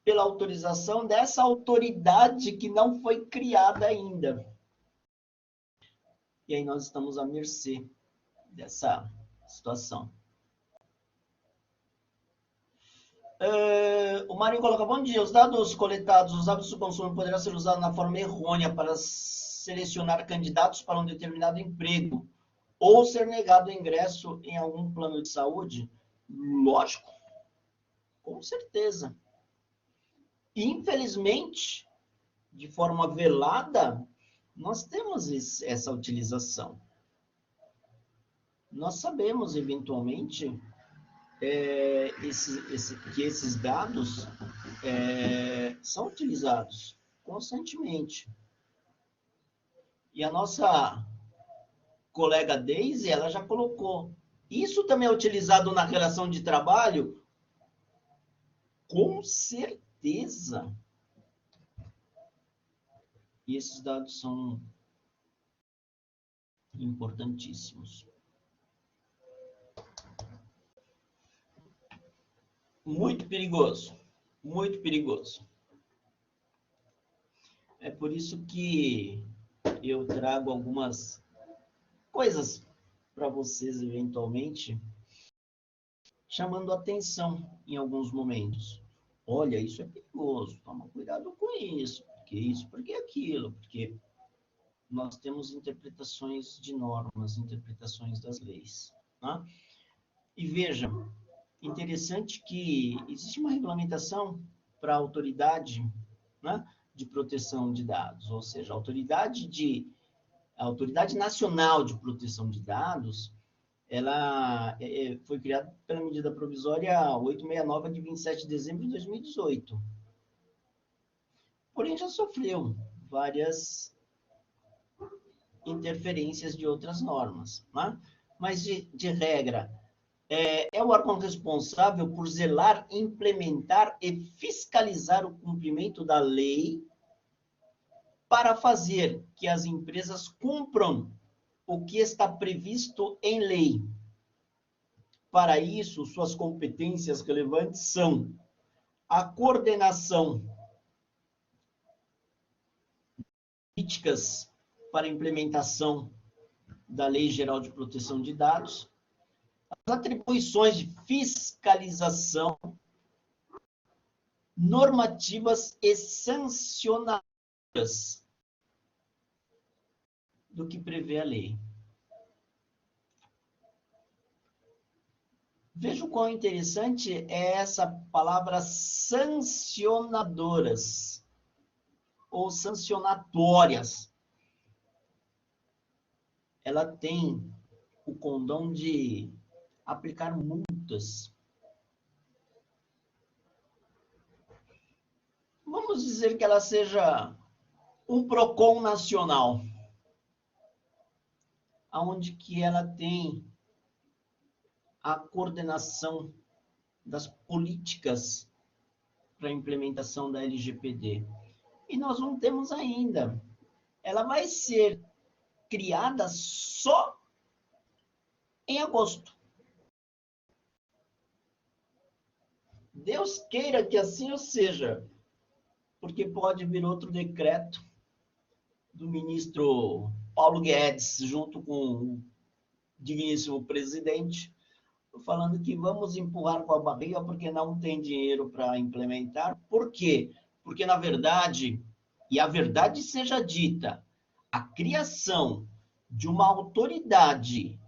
pela autorização dessa autoridade que não foi criada ainda. E aí nós estamos à mercê dessa situação. O Mário coloca, bom dia, os dados coletados, os hábitos do consumo poderão ser usados na forma errônea para selecionar candidatos para um determinado emprego ou ser negado o ingresso em algum plano de saúde? Lógico, com certeza. Infelizmente, de forma velada, nós temos essa utilização. Nós sabemos, eventualmente, que esses dados são utilizados constantemente. E a nossa colega Daisy, ela já colocou. Isso também é utilizado na relação de trabalho? Com certeza. E esses dados são importantíssimos. Muito perigoso. Muito perigoso. É por isso que eu trago algumas coisas para vocês, eventualmente, chamando atenção em alguns momentos. Olha, isso é perigoso, toma cuidado com isso, porque aquilo, porque nós temos interpretações de normas, interpretações das leis. Tá? E veja, interessante que existe uma regulamentação para a autoridade, né, de proteção de dados, ou seja, a Autoridade Nacional de Proteção de Dados, ela foi criada pela medida provisória 869 de 27 de dezembro de 2018. Porém, já sofreu várias interferências de outras normas. Né? Mas, de regra, é o órgão responsável por zelar, implementar e fiscalizar o cumprimento da lei para fazer que as empresas cumpram o que está previsto em lei. Para isso, suas competências relevantes são a coordenação de políticas para a implementação da Lei Geral de Proteção de Dados, as atribuições de fiscalização, normativas e sancionadoras do que prevê a lei. Veja o quão interessante é essa palavra sancionadoras ou sancionatórias. Ela tem o condão de aplicar multas vamos dizer que ela seja um PROCON nacional, onde que ela tem a coordenação das políticas para a implementação da LGPD. E nós não temos ainda. Ela vai ser criada só em agosto. Deus queira que assim o seja, porque pode vir outro decreto do ministro Paulo Guedes, junto com o digníssimo presidente, falando que vamos empurrar com a barriga porque não tem dinheiro para implementar. Por quê? Porque, na verdade, e a verdade seja dita, a criação de uma autoridade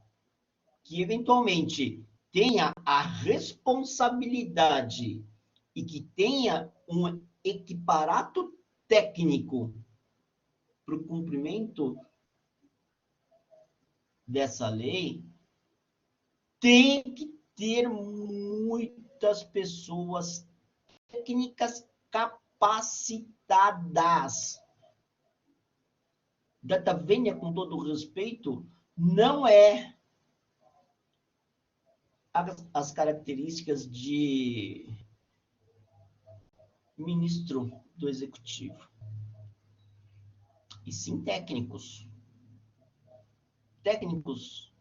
que eventualmente tenha a responsabilidade e que tenha um equiparato técnico para o cumprimento dessa lei, tem que ter muitas pessoas técnicas capacitadas. Data vênia, com todo respeito, não é as características de ministro do Executivo, e sim técnicos. Técnicos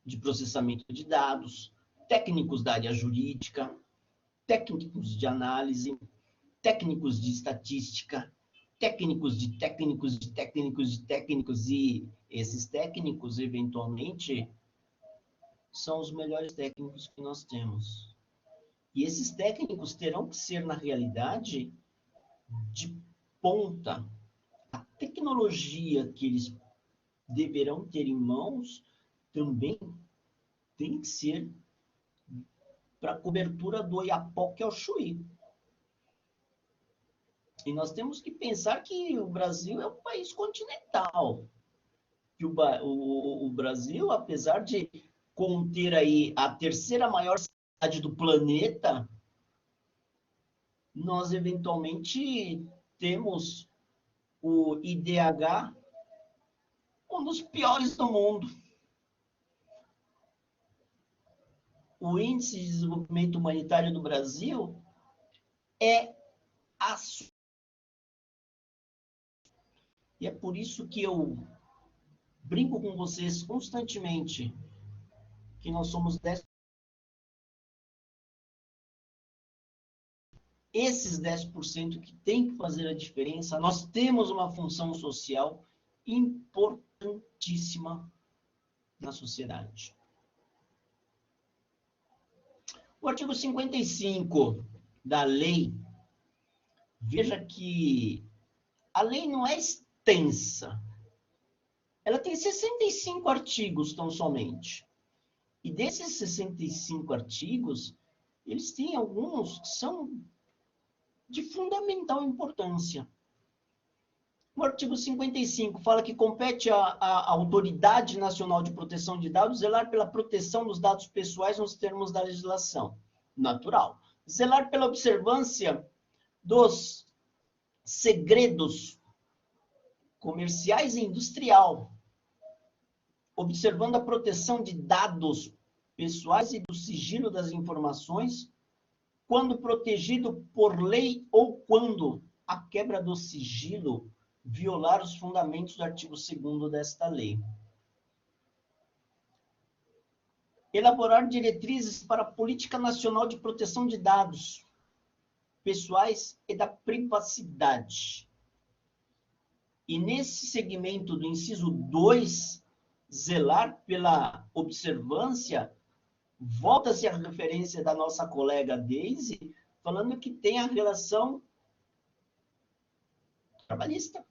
de processamento de dados, técnicos da área jurídica, técnicos de análise, técnicos de estatística, técnicos de técnicos de técnicos de técnicos, e esses técnicos, eventualmente, são os melhores técnicos que nós temos. E esses técnicos terão que ser, na realidade, de ponta. A tecnologia que eles deverão ter em mãos também tem que ser para a cobertura do Oiapoque ao Chuí. E nós temos que pensar que o Brasil é um país continental. Que o Brasil, apesar de conter aí a terceira maior cidade do planeta, nós eventualmente temos o IDH, um dos piores do mundo. O Índice de Desenvolvimento Humanitário do Brasil é e é por isso que eu brinco com vocês constantemente que nós somos 10%. Esses 10% que tem que fazer a diferença, nós temos uma função social importantíssima na sociedade. O artigo 55 da lei, veja que a lei não é extensa. Ela tem 65 artigos tão somente. E desses 65 artigos, eles têm alguns que são de fundamental importância. O artigo 55 fala que compete à Autoridade Nacional de Proteção de Dados zelar pela proteção dos dados pessoais nos termos da legislação. Natural. Zelar pela observância dos segredos comerciais e industrial, observando a proteção de dados pessoais e do sigilo das informações, quando protegido por lei ou quando a quebra do sigilo violar os fundamentos do artigo 2º desta lei. Elaborar diretrizes para a Política Nacional de Proteção de Dados Pessoais e da Privacidade. E nesse segmento do inciso 2, zelar pela observância, volta-se a referência da nossa colega Daisy, falando que tem a relação trabalhista.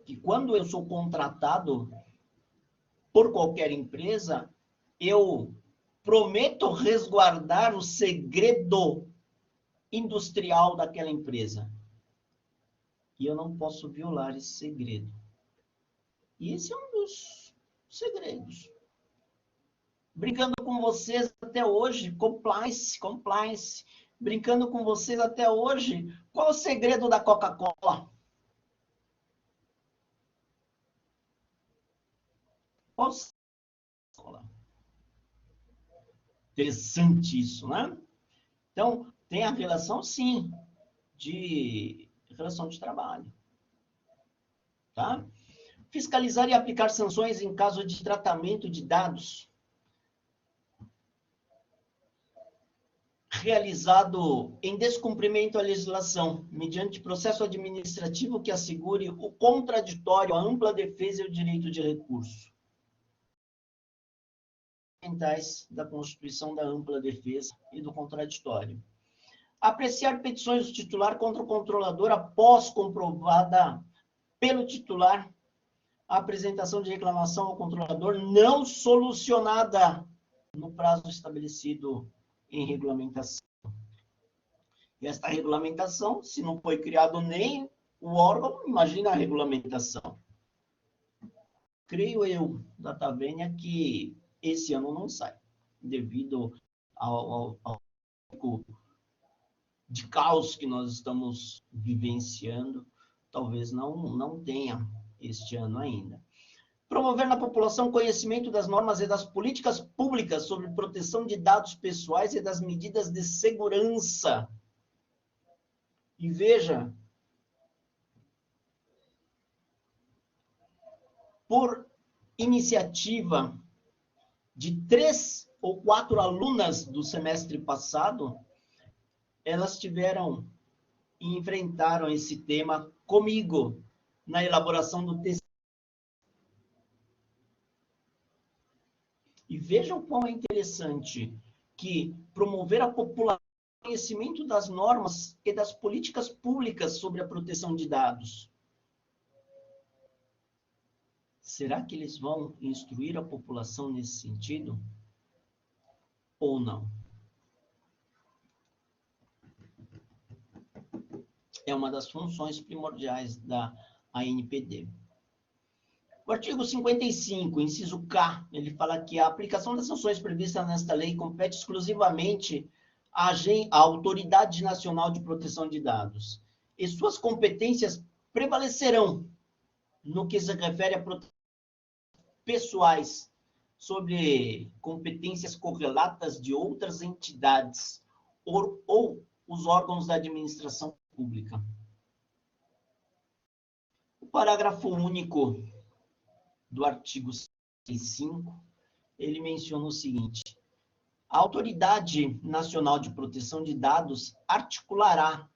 Que quando eu sou contratado por qualquer empresa, eu prometo resguardar o segredo industrial daquela empresa. E eu não posso violar esse segredo. E esse é um dos segredos. Brincando com vocês até hoje, compliance. brincando com vocês até hoje, qual o segredo da Coca-Cola? Qual o segredo da Coca-Cola? Interessante isso, né? Então, tem a relação, sim, de relação de trabalho. Tá? Fiscalizar e aplicar sanções em caso de tratamento de dados realizado em descumprimento à legislação, mediante processo administrativo que assegure o contraditório, a ampla defesa e o direito de recurso. Da Constituição da ampla defesa e do contraditório. Apreciar petições do titular contra o controlador após comprovada pelo titular a apresentação de reclamação ao controlador não solucionada no prazo estabelecido em regulamentação. E esta regulamentação, se não foi criado nem o órgão, imagina a regulamentação. Creio eu, Data Vênia, que esse ano não sai, devido ao de caos que nós estamos vivenciando, talvez não tenha este ano ainda. Promover na população conhecimento das normas e das políticas públicas sobre proteção de dados pessoais e das medidas de segurança. E veja, por iniciativa de 3 ou 4 alunas do semestre passado, elas tiveram e enfrentaram esse tema comigo na elaboração do TCC. E vejam como é interessante que promover a população conhecimento das normas e das políticas públicas sobre a proteção de dados. Será que eles vão instruir a população nesse sentido? Ou não? É uma das funções primordiais da ANPD. O artigo 55, inciso K, ele fala que a aplicação das sanções previstas nesta lei compete exclusivamente à Autoridade Nacional de Proteção de Dados. E suas competências prevalecerão no que se refere a proteção pessoais sobre competências correlatas de outras entidades ou os órgãos da administração pública. O parágrafo único do artigo 65, ele menciona o seguinte: a Autoridade Nacional de Proteção de Dados articulará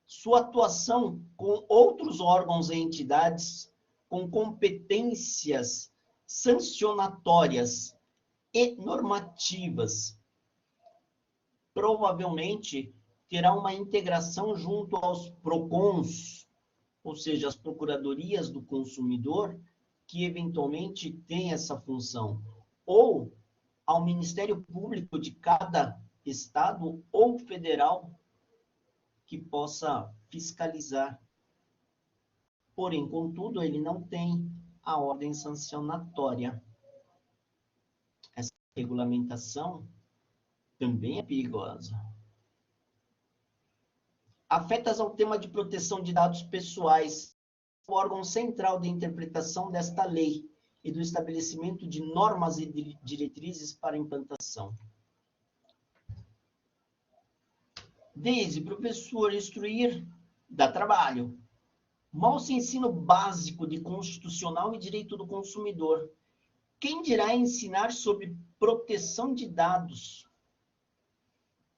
sua atuação com outros órgãos e entidades com competências sancionatórias e normativas. Provavelmente terá uma integração junto aos PROCONs, ou seja, as Procuradorias do Consumidor, que eventualmente tem essa função, ou ao Ministério Público de cada estado ou federal que possa fiscalizar. Porém, contudo, ele não tem a ordem sancionatória. Essa regulamentação também é perigosa. Afetas ao tema de proteção de dados pessoais, o órgão central de interpretação desta lei e do estabelecimento de normas e diretrizes para implantação. Desde professor instruir, dá trabalho. Mal se ensina o básico de constitucional e direito do consumidor. Quem dirá ensinar sobre proteção de dados?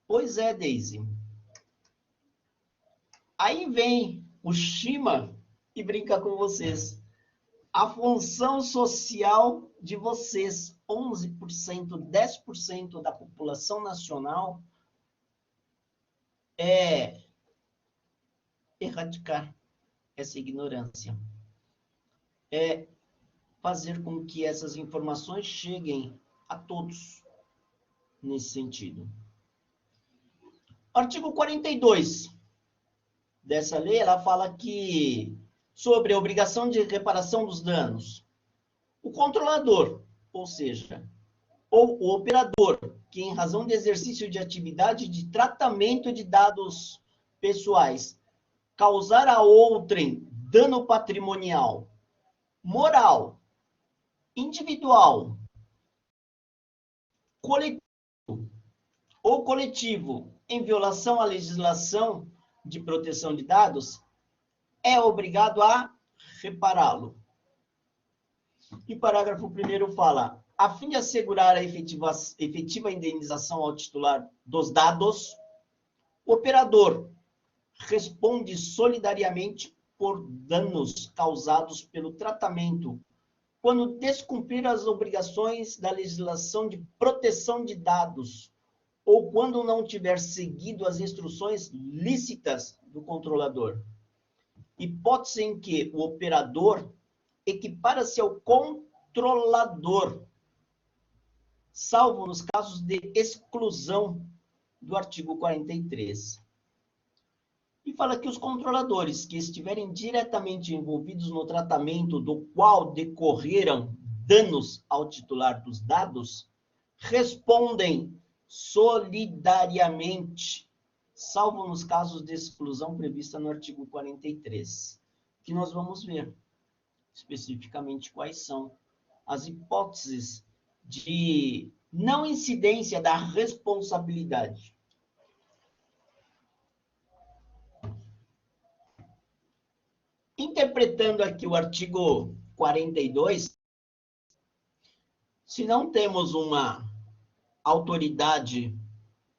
Pois é, Deise. Aí vem o Shima e brinca com vocês. A função social de vocês, 11%, 10% da população nacional, é erradicar essa ignorância. É fazer com que essas informações cheguem a todos nesse sentido. Artigo 42 dessa lei, ela fala que sobre a obrigação de reparação dos danos, o controlador, ou seja, ou o operador que, em razão de exercício de atividade de tratamento de dados pessoais, causar a outrem dano patrimonial, moral, individual, coletivo ou coletivo em violação à legislação de proteção de dados, é obrigado a repará-lo. E o parágrafo 1º fala: a fim de assegurar a efetiva indenização ao titular dos dados, o operador responde solidariamente por danos causados pelo tratamento quando descumprir as obrigações da legislação de proteção de dados ou quando não tiver seguido as instruções lícitas do controlador. Hipótese em que o operador equipara-se ao controlador, salvo nos casos de exclusão do artigo 43. E fala que os controladores que estiverem diretamente envolvidos no tratamento do qual decorreram danos ao titular dos dados, respondem solidariamente, salvo nos casos de exclusão prevista no artigo 43, que nós vamos ver especificamente quais são as hipóteses de não incidência da responsabilidade. Interpretando aqui o artigo 42, se não temos uma autoridade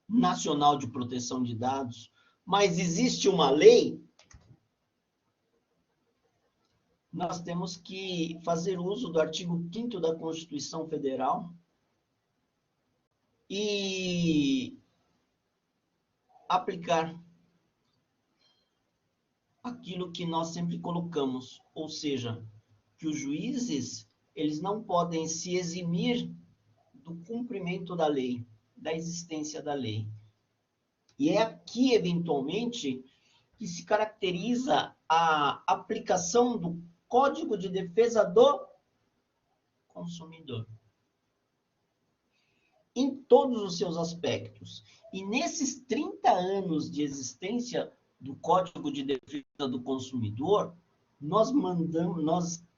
nacional de proteção de dados, mas existe uma lei, nós temos que fazer uso do artigo 5º da Constituição Federal e aplicar aquilo que nós sempre colocamos, ou seja, que os juízes, eles não podem se eximir do cumprimento da lei, da existência da lei. E é aqui, eventualmente, que se caracteriza a aplicação do Código de Defesa do Consumidor, em todos os seus aspectos. E nesses 30 anos de existência do Código de Defesa do Consumidor, nós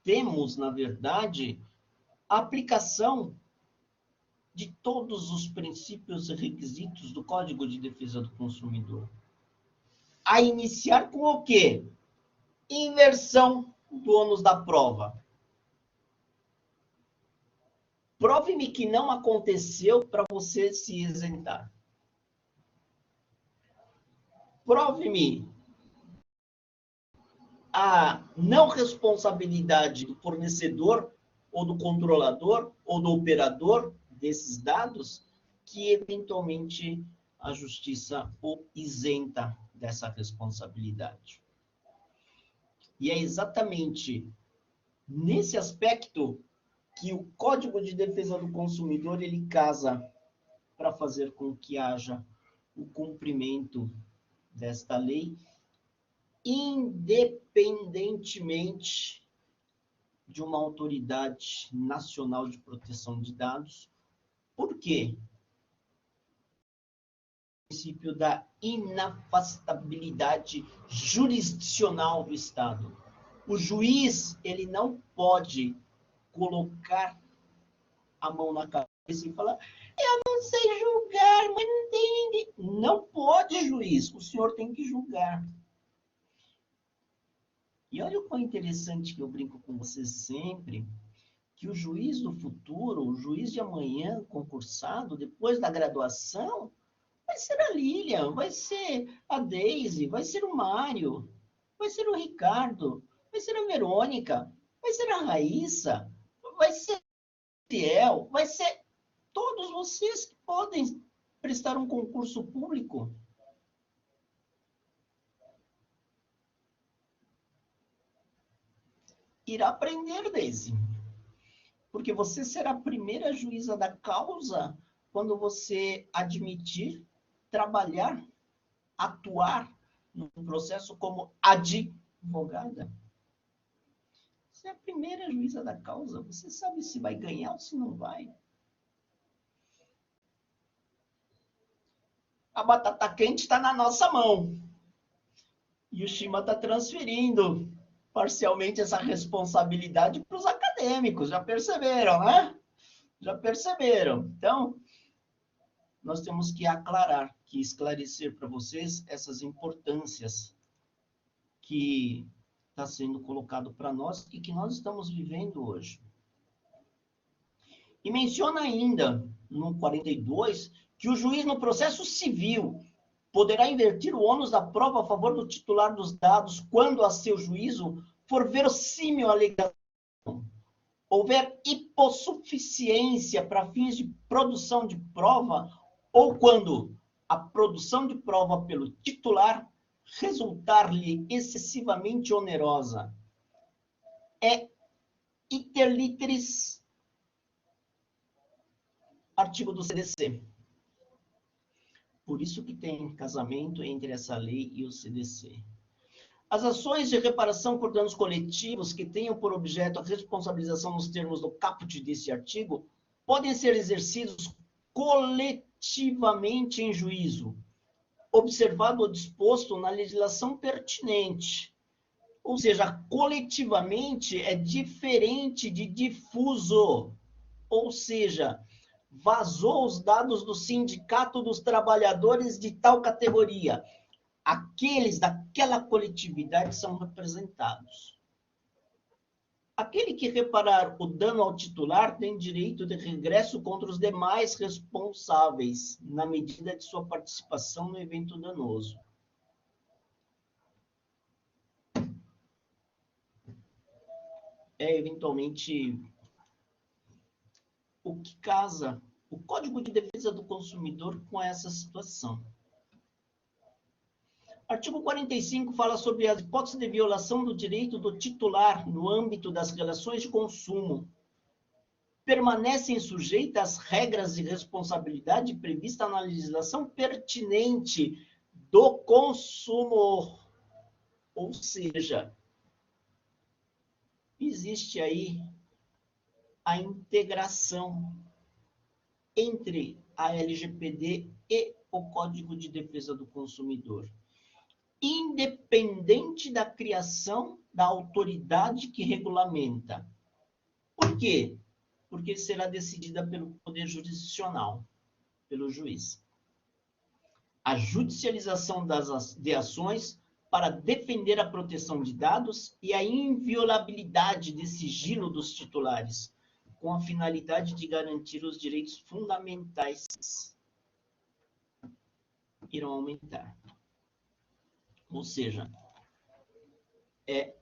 temos, na verdade, a aplicação de todos os princípios e requisitos do Código de Defesa do Consumidor. A iniciar com o quê? Inversão do ônus da prova. Prove-me que não aconteceu para você se isentar. Prove-me a não responsabilidade do fornecedor ou do controlador ou do operador desses dados, que eventualmente a justiça o isenta dessa responsabilidade. E é exatamente nesse aspecto que o Código de Defesa do Consumidor ele casa para fazer com que haja o cumprimento desta lei, independentemente de uma autoridade nacional de proteção de dados. Por quê? O princípio da inafastabilidade jurisdicional do Estado. O juiz, ele não pode colocar a mão na cabeça e falar: eu não sei julgar, mas não tem ninguém. Não pode, juiz. O senhor tem que julgar. E olha o quão interessante que eu brinco com vocês sempre, que o juiz do futuro, o juiz de amanhã, concursado, depois da graduação, vai ser a Lilian, vai ser a Deise, vai ser o Mário, vai ser o Ricardo, vai ser a Verônica, vai ser a Raíssa, vai ser o Fiel, vai ser todos vocês que podem prestar um concurso público. Irá aprender, Deise. Porque você será a primeira juíza da causa quando você admitir trabalhar, atuar no processo como advogada. Você é a primeira juíza da causa. Você sabe se vai ganhar ou se não vai. a batata quente está na nossa mão. E o Shima está transferindo parcialmente essa responsabilidade para os acadêmicos. Já perceberam, né? Já perceberam. Então, nós temos que aclarar, que esclarecer para vocês essas importâncias que está sendo colocado para nós e que nós estamos vivendo hoje. E menciona ainda, no 42, que o juiz no processo civil poderá inverter o ônus da prova a favor do titular dos dados quando, a seu juízo, for verossímil a alegação, houver hipossuficiência para fins de produção de prova ou quando a produção de prova pelo titular resultar-lhe excessivamente onerosa. É iter literis artigo do CDC. Por isso que tem casamento entre essa lei e o CDC. As ações de reparação por danos coletivos que tenham por objeto a responsabilização nos termos do caput desse artigo podem ser exercidos coletivamente em juízo, observado o disposto na legislação pertinente. Ou seja, coletivamente é diferente de difuso. Ou seja, vazou os dados do sindicato dos trabalhadores de tal categoria. Aqueles daquela coletividade são representados. Aquele que reparar o dano ao titular tem direito de regresso contra os demais responsáveis, na medida de sua participação no evento danoso. É eventualmente o que casa o Código de Defesa do Consumidor com essa situação. Artigo 45 fala sobre as hipóteses de violação do direito do titular no âmbito das relações de consumo. Permanecem sujeitas às regras de responsabilidade previstas na legislação pertinente do consumo. Ou seja, existe aí a integração entre a LGPD e o Código de Defesa do Consumidor, independente da criação da autoridade que regulamenta. Por quê? Porque será decidida pelo Poder Jurisdicional, pelo juiz. A judicialização de ações para defender a proteção de dados e a inviolabilidade de sigilo dos titulares, com a finalidade de garantir os direitos fundamentais, irão aumentar. Ou seja, é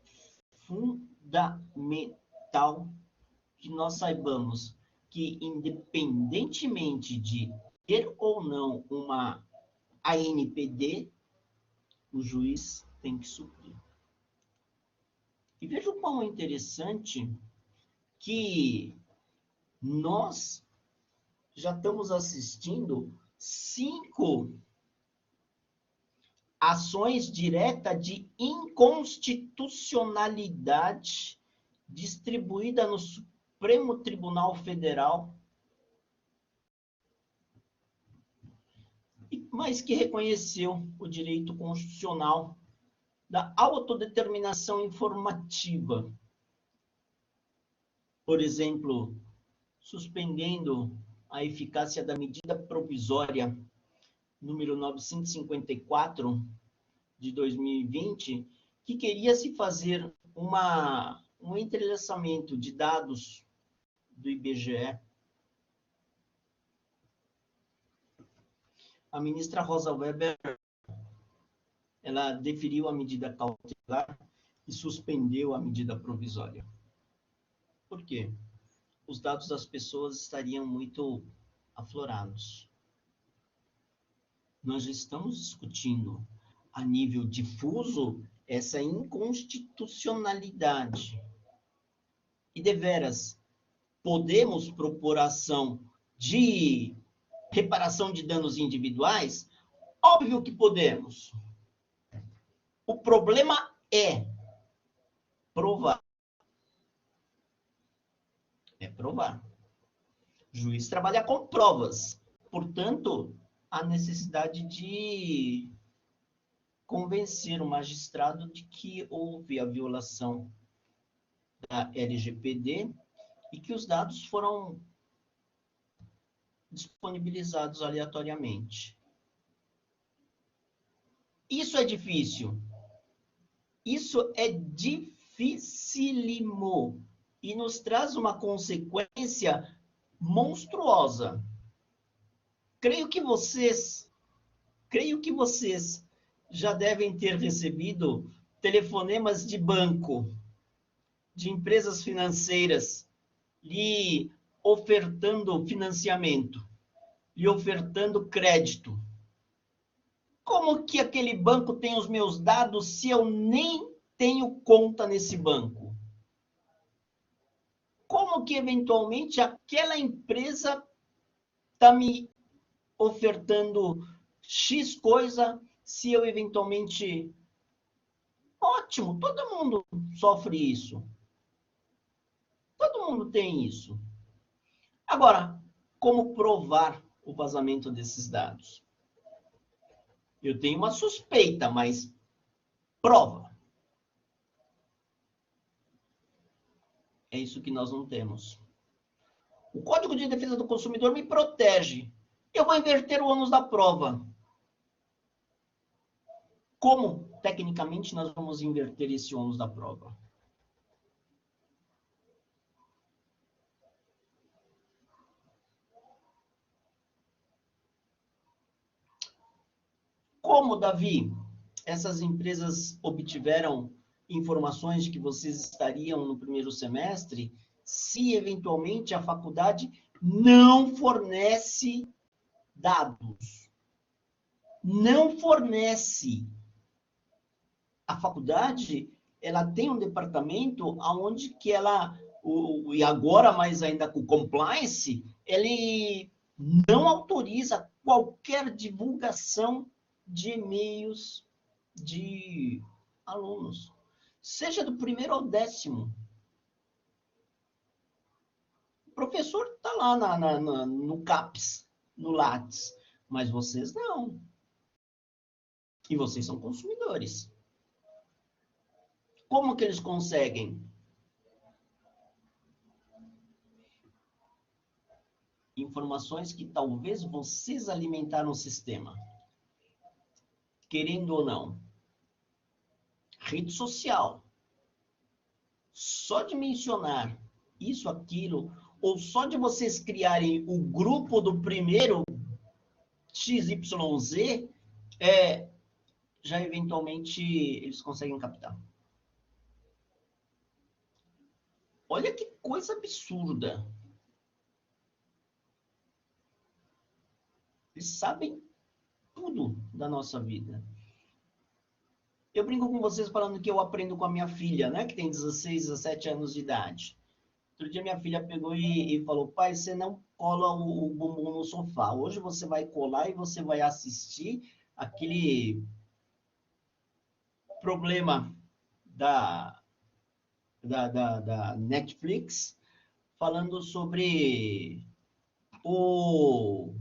fundamental que nós saibamos que, independentemente de ter ou não uma ANPD, o juiz tem que suprir. E veja o quão é interessante que nós já estamos assistindo 5 ações diretas de inconstitucionalidade distribuída no Supremo Tribunal Federal, mas que reconheceu o direito constitucional da autodeterminação informativa. Por exemplo, suspendendo a eficácia da medida provisória número 954 de 2020, que queria se fazer um entrelaçamento de dados do IBGE. A ministra Rosa Weber, ela deferiu a medida cautelar e suspendeu a medida provisória. Por quê? Os dados das pessoas estariam muito aflorados. Nós já estamos discutindo a nível difuso essa inconstitucionalidade. E, deveras, podemos propor ação de reparação de danos individuais? Óbvio que podemos. O problema é provar. É provar. O juiz trabalha com provas. Portanto, a necessidade de convencer o magistrado de que houve a violação da LGPD e que os dados foram disponibilizados aleatoriamente. Isso é difícil. Isso é dificílimo e nos traz uma consequência monstruosa. Creio que vocês já devem ter recebido telefonemas de banco, de empresas financeiras, lhe ofertando financiamento, lhe ofertando crédito. Como que aquele banco tem os meus dados se eu nem tenho conta nesse banco? Como que, eventualmente, aquela empresa está me ofertando X coisa se eu, eventualmente... Ótimo, todo mundo sofre isso. Todo mundo tem isso. Agora, como provar o vazamento desses dados? Eu tenho uma suspeita, mas prova. É isso que nós não temos. O Código de Defesa do Consumidor me protege. Eu vou inverter o ônus da prova. Como, tecnicamente, nós vamos inverter esse ônus da prova? Como, Davi, essas empresas obtiveram informações de que vocês estariam no primeiro semestre, se eventualmente a faculdade não fornece dados? Não fornece. A faculdade, ela tem um departamento onde que ela, e agora mais ainda com o compliance, ele não autoriza qualquer divulgação de e-mails de alunos, seja do primeiro ao 10º. O professor está lá no CAPES, no Lattes, mas vocês não. E vocês são consumidores. Como que eles conseguem? Informações que talvez vocês alimentaram o sistema. Querendo ou não. Rede social. Só de mencionar isso, aquilo, ou só de vocês criarem o grupo do primeiro XYZ, já eventualmente eles conseguem captar. Olha que coisa absurda. Eles sabem tudo da nossa vida. Eu brinco com vocês falando que eu aprendo com a minha filha, né? Que tem 16, 17 anos de idade. Outro dia minha filha pegou e falou, pai, você não cola o bumbum no sofá. Hoje você vai colar e você vai assistir aquele problema da Netflix falando sobre o